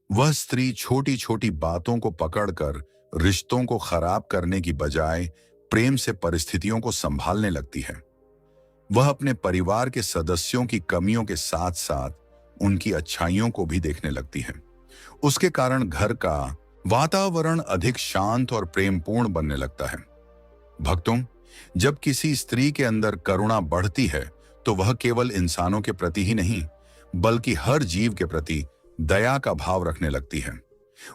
वह स्त्री छोटी छोटी बातों को पकड़कर रिश्तों को खराब करने की बजाय प्रेम से परिस्थितियों को संभालने लगती है। वह अपने परिवार के सदस्यों की कमियों के साथ साथ उनकी अच्छाइयों को भी देखने लगती है। उसके कारण घर का वातावरण अधिक शांत और प्रेमपूर्ण बनने लगता है। भक्तों, जब किसी स्त्री के अंदर करुणा बढ़ती है, तो वह केवल इंसानों के प्रति ही नहीं, बल्कि हर जीव के प्रति दया का भाव रखने लगती है।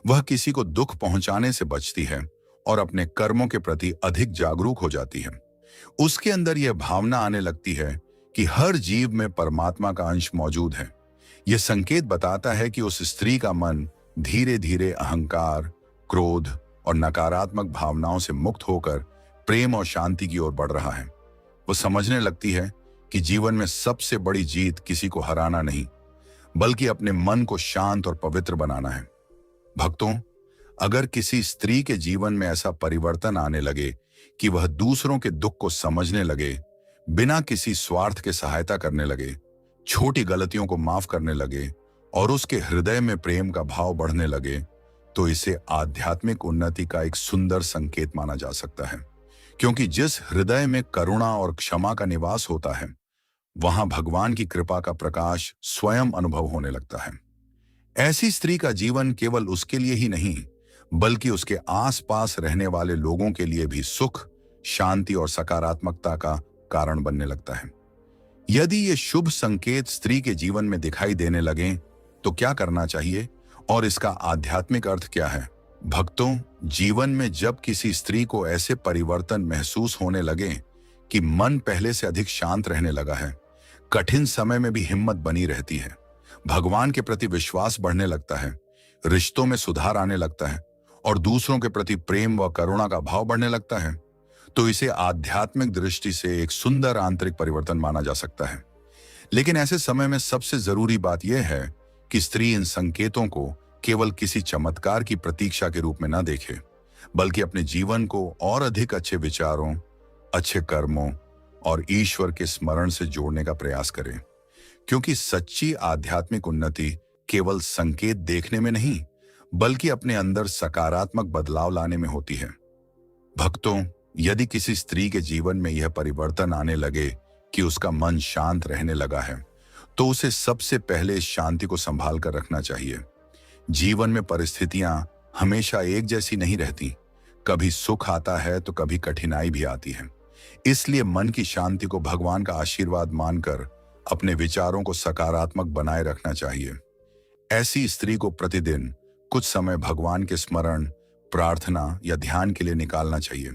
वह किसी को दुख पहुंचाने से बचती है और अपने कर्मों के प्रति अधिक जागरूक हो जाती है। उसके अंदर यह भावना आने लगती है कि हर जीव में परमात्मा का अंश मौजूद है। यह संकेत बताता है कि उस स्त्री का मन धीरे धीरे अहंकार, क्रोध और नकारात्मक भावनाओं से मुक्त होकर प्रेम और शांति की ओर बढ़ रहा है। वो समझने लगती है कि जीवन में सबसे बड़ी जीत किसी को हराना नहीं, बल्कि अपने मन को शांत और पवित्र बनाना है। भक्तों, अगर किसी स्त्री के जीवन में ऐसा परिवर्तन आने लगे कि वह दूसरों के दुख को समझने लगे, बिना किसी स्वार्थ के सहायता करने लगे, छोटी गलतियों को माफ करने लगे और उसके हृदय में प्रेम का भाव बढ़ने लगे, तो इसे आध्यात्मिक उन्नति का एक सुंदर संकेत माना जा सकता है। क्योंकि जिस हृदय में करुणा और क्षमा का निवास होता है, वहां भगवान की कृपा का प्रकाश स्वयं अनुभव होने लगता है। ऐसी स्त्री का जीवन केवल उसके लिए ही नहीं, बल्कि उसके आसपास रहने वाले लोगों के लिए भी सुख, शांति और सकारात्मकता का कारण बनने लगता है। यदि ये शुभ संकेत स्त्री के जीवन में दिखाई देने लगें, तो क्या करना चाहिए और इसका आध्यात्मिक अर्थ क्या है? भक्तों, जीवन में जब किसी स्त्री को ऐसे परिवर्तन महसूस होने लगे कि मन पहले से अधिक शांत रहने लगा है, कठिन समय में भी हिम्मत बनी रहती है, भगवान के प्रति विश्वास बढ़ने लगता है, रिश्तों में सुधार आने लगता है और दूसरों के प्रति प्रेम व करुणा का भाव बढ़ने लगता है, तो इसे आध्यात्मिक दृष्टि से एक सुंदर आंतरिक परिवर्तन माना जा सकता है। लेकिन ऐसे समय में सबसे जरूरी बात यह है कि स्त्री इन संकेतों को केवल किसी चमत्कार की प्रतीक्षा के रूप में न देखे, बल्कि अपने जीवन को और अधिक अच्छे विचारों, अच्छे कर्मों और ईश्वर के स्मरण से जोड़ने का प्रयास करें। क्योंकि सच्ची आध्यात्मिक उन्नति केवल संकेत देखने में नहीं, बल्कि अपने अंदर सकारात्मक बदलाव लाने में होती है। भक्तों, यदि किसी स्त्री के जीवन में यह परिवर्तन आने लगे कि उसका मन शांत रहने लगा है, तो उसे सबसे पहले इस शांति को संभाल कर रखना चाहिए। जीवन में परिस्थितियां हमेशा एक जैसी नहीं रहती, कभी सुख आता है तो कभी कठिनाई भी आती है। इसलिए मन की शांति को भगवान का आशीर्वाद मानकर अपने विचारों को सकारात्मक बनाए रखना चाहिए। ऐसी स्त्री को प्रतिदिन कुछ समय भगवान के स्मरण, प्रार्थना या ध्यान के लिए निकालना चाहिए।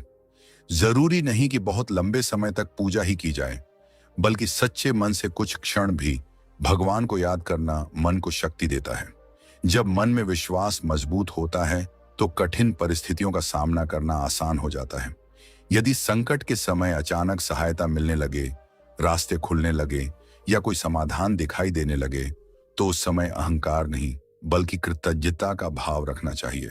जरूरी नहीं कि बहुत लंबे समय तक पूजा ही की जाए, बल्कि सच्चे मन से कुछ क्षण भी भगवान को याद करना मन को शक्ति देता है। जब मन में विश्वास मजबूत होता है, तो कठिन परिस्थितियों का सामना करना आसान हो जाता है। यदि संकट के समय अचानक सहायता मिलने लगे, रास्ते खुलने लगे या कोई समाधान दिखाई देने लगे, तो उस समय अहंकार नहीं, बल्कि कृतज्ञता का भाव रखना चाहिए।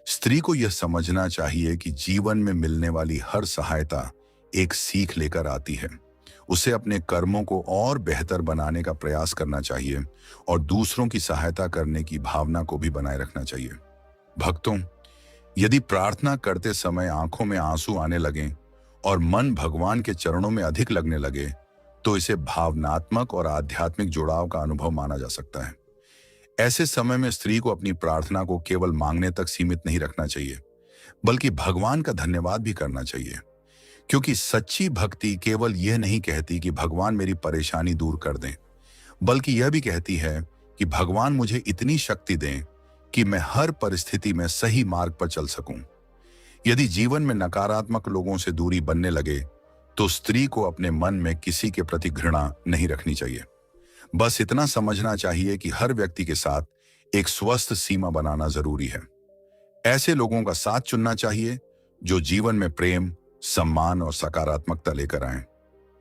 स्त्री को यह समझना चाहिए कि जीवन में मिलने वाली हर सहायता एक सीख लेकर आती है। उसे अपने कर्मों को और बेहतर बनाने का प्रयास करना चाहिए और दूसरों की सहायता करने की भावना को भी बनाए रखना चाहिए। भक्तों, यदि प्रार्थना करते समय आंखों में आंसू आने लगें और मन भगवान के चरणों में अधिक लगने लगे, तो इसे भावनात्मक और आध्यात्मिक जुड़ाव का अनुभव माना जा सकता है। ऐसे समय में स्त्री को अपनी प्रार्थना को केवल मांगने तक सीमित नहीं रखना चाहिए, बल्कि भगवान का धन्यवाद भी करना चाहिए। क्योंकि सच्ची भक्ति केवल यह नहीं कहती कि भगवान मेरी परेशानी दूर कर दें, बल्कि यह भी कहती है कि भगवान मुझे इतनी शक्ति दें कि मैं हर परिस्थिति में सही मार्ग पर चल सकूं। यदि जीवन में नकारात्मक लोगों से दूरी बनने लगे, तो स्त्री को अपने मन में किसी के प्रति घृणा नहीं रखनी चाहिए। बस इतना समझना चाहिए कि हर व्यक्ति के साथ एक स्वस्थ सीमा बनाना जरूरी है। ऐसे लोगों का साथ चुनना चाहिए जो जीवन में प्रेम, सम्मान और सकारात्मकता लेकर आए।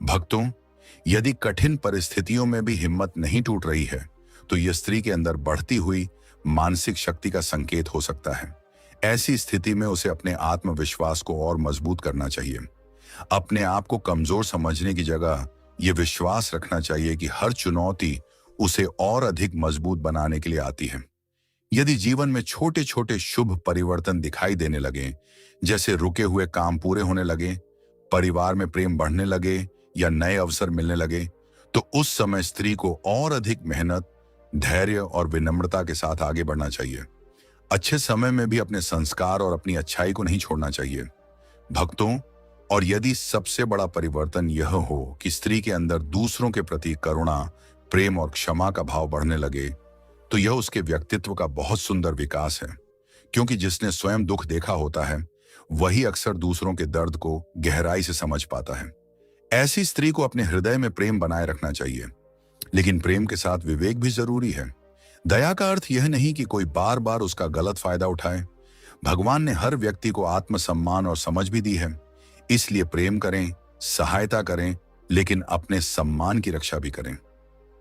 भक्तों, यदि कठिन परिस्थितियों में भी हिम्मत नहीं टूट रही है, तो यह स्त्री के अंदर बढ़ती हुई मानसिक शक्ति का संकेत हो सकता है। ऐसी स्थिति में उसे अपने आत्मविश्वास को और मजबूत करना चाहिए। अपने आप को कमजोर समझने की जगह यह विश्वास रखना चाहिए कि हर चुनौती उसे और अधिक मजबूत बनाने के लिए आती है। यदि जीवन में छोटे छोटे शुभ परिवर्तन दिखाई देने लगे, जैसे रुके हुए काम पूरे होने लगे, परिवार में प्रेम बढ़ने लगे या नए अवसर मिलने लगे, तो उस समय स्त्री को और अधिक मेहनत, धैर्य और विनम्रता के साथ आगे बढ़ना चाहिए। अच्छे समय में भी अपने संस्कार और अपनी अच्छाई को नहीं छोड़ना चाहिए। भक्तों, और यदि सबसे बड़ा परिवर्तन यह हो कि स्त्री के अंदर दूसरों के प्रति करुणा, प्रेम और क्षमा का भाव बढ़ने लगे, तो यह उसके व्यक्तित्व का बहुत सुंदर विकास है। क्योंकि जिसने स्वयं दुख देखा होता है, वही अक्सर दूसरों के दर्द को गहराई से समझ पाता है। ऐसी स्त्री को अपने हृदय में प्रेम बनाए रखना चाहिए, लेकिन प्रेम के साथ विवेक भी जरूरी है। दया का अर्थ यह नहीं कि कोई बार बार उसका गलत फायदा उठाए। भगवान ने हर व्यक्ति को आत्मसम्मान और समझ भी दी है, इसलिए प्रेम करें, सहायता करें, लेकिन अपने सम्मान की रक्षा भी करें।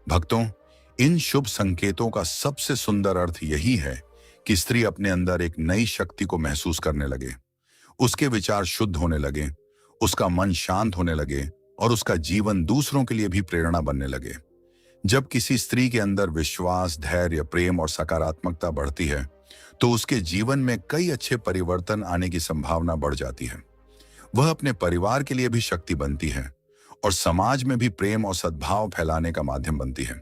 भक्तों, इन शुभ संकेतों का सबसे सुंदर अर्थ यही है कि स्त्री अपने अंदर एक नई शक्ति को महसूस करने लगे। उसके विचार शुद्ध होने लगे, उसका मन शांत होने लगे और उसका जीवन दूसरों के लिए भी प्रेरणा बनने लगे। जब किसी स्त्री के अंदर विश्वास, धैर्य, प्रेम और सकारात्मकता बढ़ती है तो उसके जीवन में कई अच्छे परिवर्तन आने की संभावना बढ़ जाती है। वह अपने परिवार के लिए भी शक्ति बनती है और समाज में भी प्रेम और सद्भाव फैलाने का माध्यम बनती है।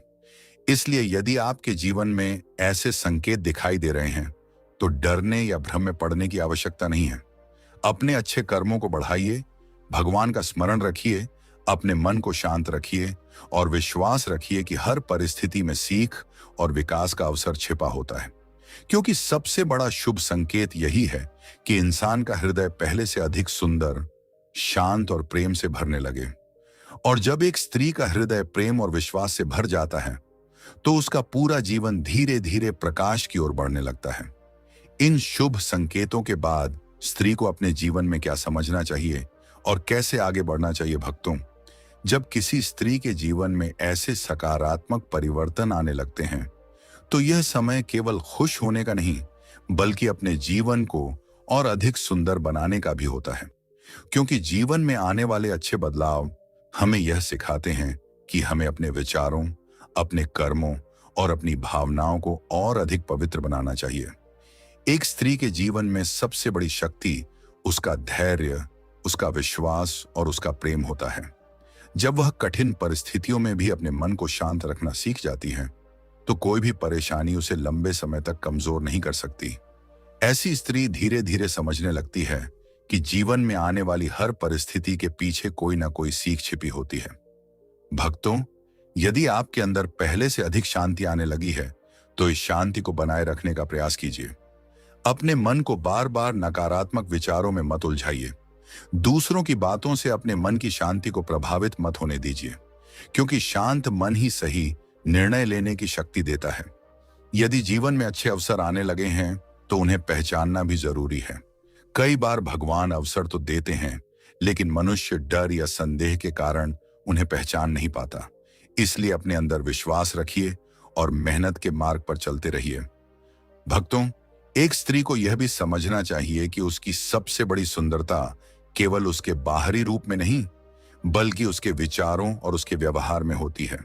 इसलिए यदि आपके जीवन में ऐसे संकेत दिखाई दे रहे हैं तो डरने या भ्रम में पड़ने की आवश्यकता नहीं है। अपने अच्छे कर्मों को बढ़ाइए, भगवान का स्मरण रखिए, अपने मन को शांत रखिए और विश्वास रखिए कि हर परिस्थिति में सीख और विकास का अवसर छिपा होता है। क्योंकि सबसे बड़ा शुभ संकेत यही है कि इंसान का हृदय पहले से अधिक सुंदर, शांत और प्रेम से भरने लगे। और जब एक स्त्री का हृदय प्रेम और विश्वास से भर जाता है तो उसका पूरा जीवन धीरे धीरे प्रकाश की ओर बढ़ने लगता है। इन शुभ संकेतों के बाद स्त्री को अपने जीवन में क्या समझना चाहिए और कैसे आगे बढ़ना चाहिए भक्तों? जब किसी स्त्री के जीवन में ऐसे सकारात्मक परिवर्तन आने लगते हैं तो यह समय केवल खुश होने का नहीं बल्कि अपने जीवन को और अधिक सुंदर बनाने का भी होता है। क्योंकि जीवन में आने वाले अच्छे बदलाव हमें यह सिखाते हैं कि हमें अपने विचारों, अपने कर्मों और अपनी भावनाओं को और अधिक पवित्र बनाना चाहिए। एक स्त्री के जीवन में सबसे बड़ी शक्ति उसका धैर्य, उसका विश्वास और उसका प्रेम होता है। जब वह कठिन परिस्थितियों में भी अपने मन को शांत रखना सीख जाती है तो कोई भी परेशानी उसे लंबे समय तक कमजोर नहीं कर सकती। ऐसी स्त्री धीरे धीरे समझने लगती है कि जीवन में आने वाली हर परिस्थिति के पीछे कोई ना कोई सीख छिपी होती है। भक्तों, यदि आपके अंदर पहले से अधिक शांति आने लगी है तो इस शांति को बनाए रखने का प्रयास कीजिए। अपने मन को बार बार नकारात्मक विचारों में मत उलझाइए। दूसरों की बातों से अपने मन की शांति को प्रभावित मत होने दीजिए, क्योंकि शांत मन ही सही निर्णय लेने की शक्ति देता है। यदि जीवन में अच्छे अवसर आने लगे हैं तो उन्हें पहचानना भी जरूरी है। कई बार भगवान अवसर तो देते हैं लेकिन मनुष्य डर या संदेह के कारण उन्हें पहचान नहीं पाता। इसलिए अपने अंदर विश्वास रखिए और मेहनत के मार्ग पर चलते रहिए। भक्तों, एक स्त्री को यह भी समझना चाहिए कि उसकी सबसे बड़ी सुंदरता केवल उसके बाहरी रूप में नहीं बल्कि उसके विचारों और उसके व्यवहार में होती है।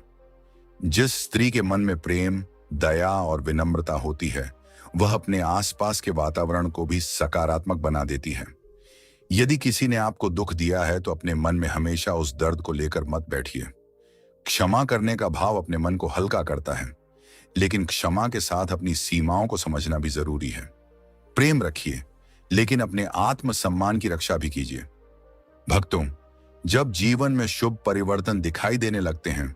जिस स्त्री के मन में प्रेम, दया और विनम्रता होती है वह अपने आसपास के वातावरण को भी सकारात्मक बना देती है। यदि किसी ने आपको दुख दिया है तो अपने मन में हमेशा उस दर्द को लेकर मत बैठिए। क्षमा करने का भाव अपने मन को हल्का करता है, लेकिन क्षमा के साथ अपनी सीमाओं को समझना भी जरूरी है। प्रेम रखिए लेकिन अपने आत्मसम्मान की रक्षा भी कीजिए। भक्तों, जब जीवन में शुभ परिवर्तन दिखाई देने लगते हैं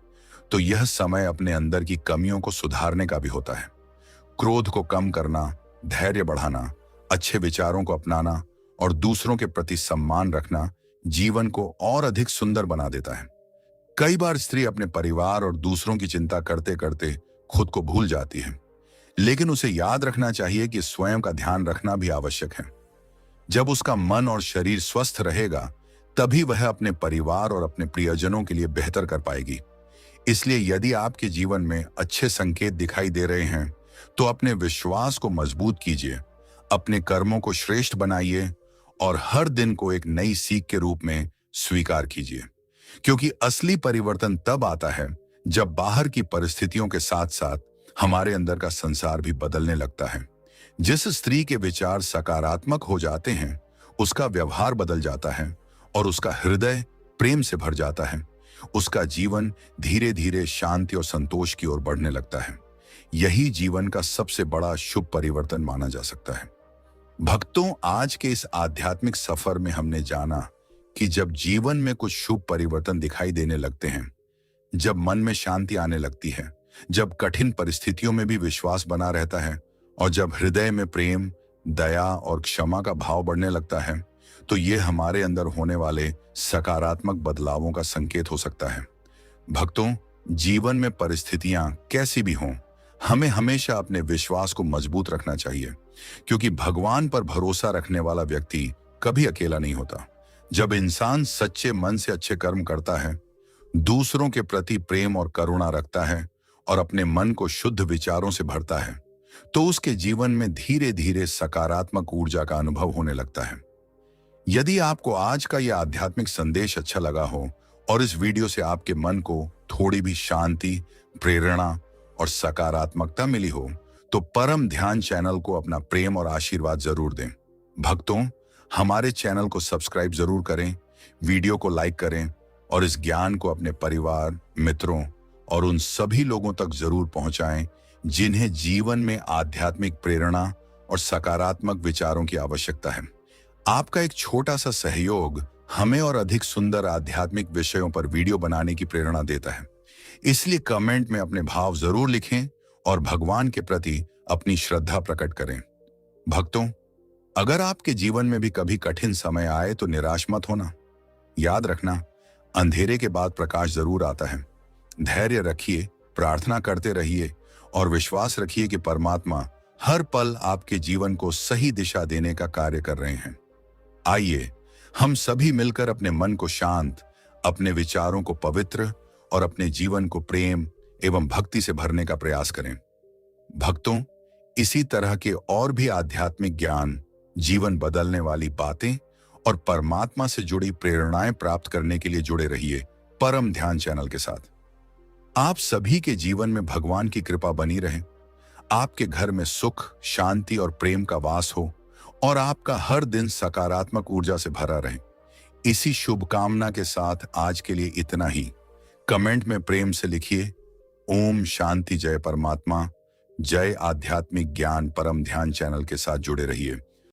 तो यह समय अपने अंदर की कमियों को सुधारने का भी होता है। क्रोध को कम करना, धैर्य बढ़ाना, अच्छे विचारों को अपनाना और दूसरों के प्रति सम्मान रखना जीवन को और अधिक सुंदर बना देता है। कई बार स्त्री अपने परिवार और दूसरों की चिंता करते करते खुद को भूल जाती है, लेकिन उसे याद रखना चाहिए कि स्वयं का ध्यान रखना भी आवश्यक है। जब उसका मन और शरीर स्वस्थ रहेगा तभी वह अपने परिवार और अपने प्रियजनों के लिए बेहतर कर पाएगी। इसलिए यदि आपके जीवन में अच्छे संकेत दिखाई दे रहे हैं तो अपने विश्वास को मजबूत कीजिए, अपने कर्मों को श्रेष्ठ बनाइए और हर दिन को एक नई सीख के रूप में स्वीकार कीजिए। क्योंकि असली परिवर्तन तब आता है जब बाहर की परिस्थितियों के साथ साथ हमारे अंदर का संसार भी बदलने लगता है। जिस स्त्री के विचार सकारात्मक हो जाते हैं उसका व्यवहार बदल जाता है और उसका हृदय प्रेम से भर जाता है। उसका जीवन धीरे धीरे शांति और संतोष की ओर बढ़ने लगता है। यही जीवन का सबसे बड़ा शुभ परिवर्तन माना जा सकता है। भक्तों, आज के इस आध्यात्मिक सफर में हमने जाना कि जब जीवन में कुछ शुभ परिवर्तन दिखाई देने लगते हैं, जब मन में शांति आने लगती है, जब कठिन परिस्थितियों में भी विश्वास बना रहता है और जब हृदय में प्रेम, दया और क्षमा का भाव बढ़ने लगता है, तो ये हमारे अंदर होने वाले सकारात्मक बदलावों का संकेत हो सकता है। भक्तों, जीवन में परिस्थितियां कैसी भी हों, हमें हमेशा अपने विश्वास को मजबूत रखना चाहिए, क्योंकि भगवान पर भरोसा रखने वाला व्यक्ति कभी अकेला नहीं होता। जब इंसान सच्चे मन से अच्छे कर्म करता है, दूसरों के प्रति प्रेम और करुणा रखता है और अपने मन को शुद्ध विचारों से भरता है, तो उसके जीवन में धीरे धीरे सकारात्मक ऊर्जा का अनुभव होने लगता है। यदि आपको आज का यह आध्यात्मिक संदेश अच्छा लगा हो और इस वीडियो से आपके मन को थोड़ी भी शांति, प्रेरणा और सकारात्मकता मिली हो, तो परम ध्यान चैनल को अपना प्रेम और आशीर्वाद जरूर दें। भक्तों, हमारे चैनल को सब्सक्राइब जरूर करें, वीडियो को लाइक करें और इस ज्ञान को अपने परिवार, मित्रों और उन सभी लोगों तक जरूर पहुंचाएं जिन्हें जीवन में आध्यात्मिक प्रेरणा और सकारात्मक विचारों की आवश्यकता है। आपका एक छोटा सा सहयोग हमें और अधिक सुंदर आध्यात्मिक विषयों पर वीडियो बनाने की प्रेरणा देता है। इसलिए कमेंट में अपने भाव जरूर लिखें और भगवान के प्रति अपनी श्रद्धा प्रकट करें। भक्तों, अगर आपके जीवन में भी कभी कठिन समय आए तो निराश मत होना। याद रखना, अंधेरे के बाद प्रकाश जरूर आता है। धैर्य रखिए, प्रार्थना करते रहिए और विश्वास रखिए कि परमात्मा हर पल आपके जीवन को सही दिशा देने का कार्य कर रहे हैं। आइए हम सभी मिलकर अपने मन को शांत, अपने विचारों को पवित्र और अपने जीवन को प्रेम एवं भक्ति से भरने का प्रयास करें। भक्तों, इसी तरह के और भी आध्यात्मिक ज्ञान, जीवन बदलने वाली बातें और परमात्मा से जुड़ी प्रेरणाएं प्राप्त करने के लिए जुड़े रहिए परम ध्यान चैनल के साथ। आप सभी के जीवन में भगवान की कृपा बनी रहे, आपके घर में सुख, शांति और प्रेम का वास हो और आपका हर दिन सकारात्मक ऊर्जा से भरा रहे। इसी शुभकामना के साथ आज के लिए इतना ही। कमेंट में प्रेम से लिखिए, ओम शांति, जय परमात्मा, जय आध्यात्मिक ज्ञान परम ध्यान चैनल के साथ जुड़े रहिए।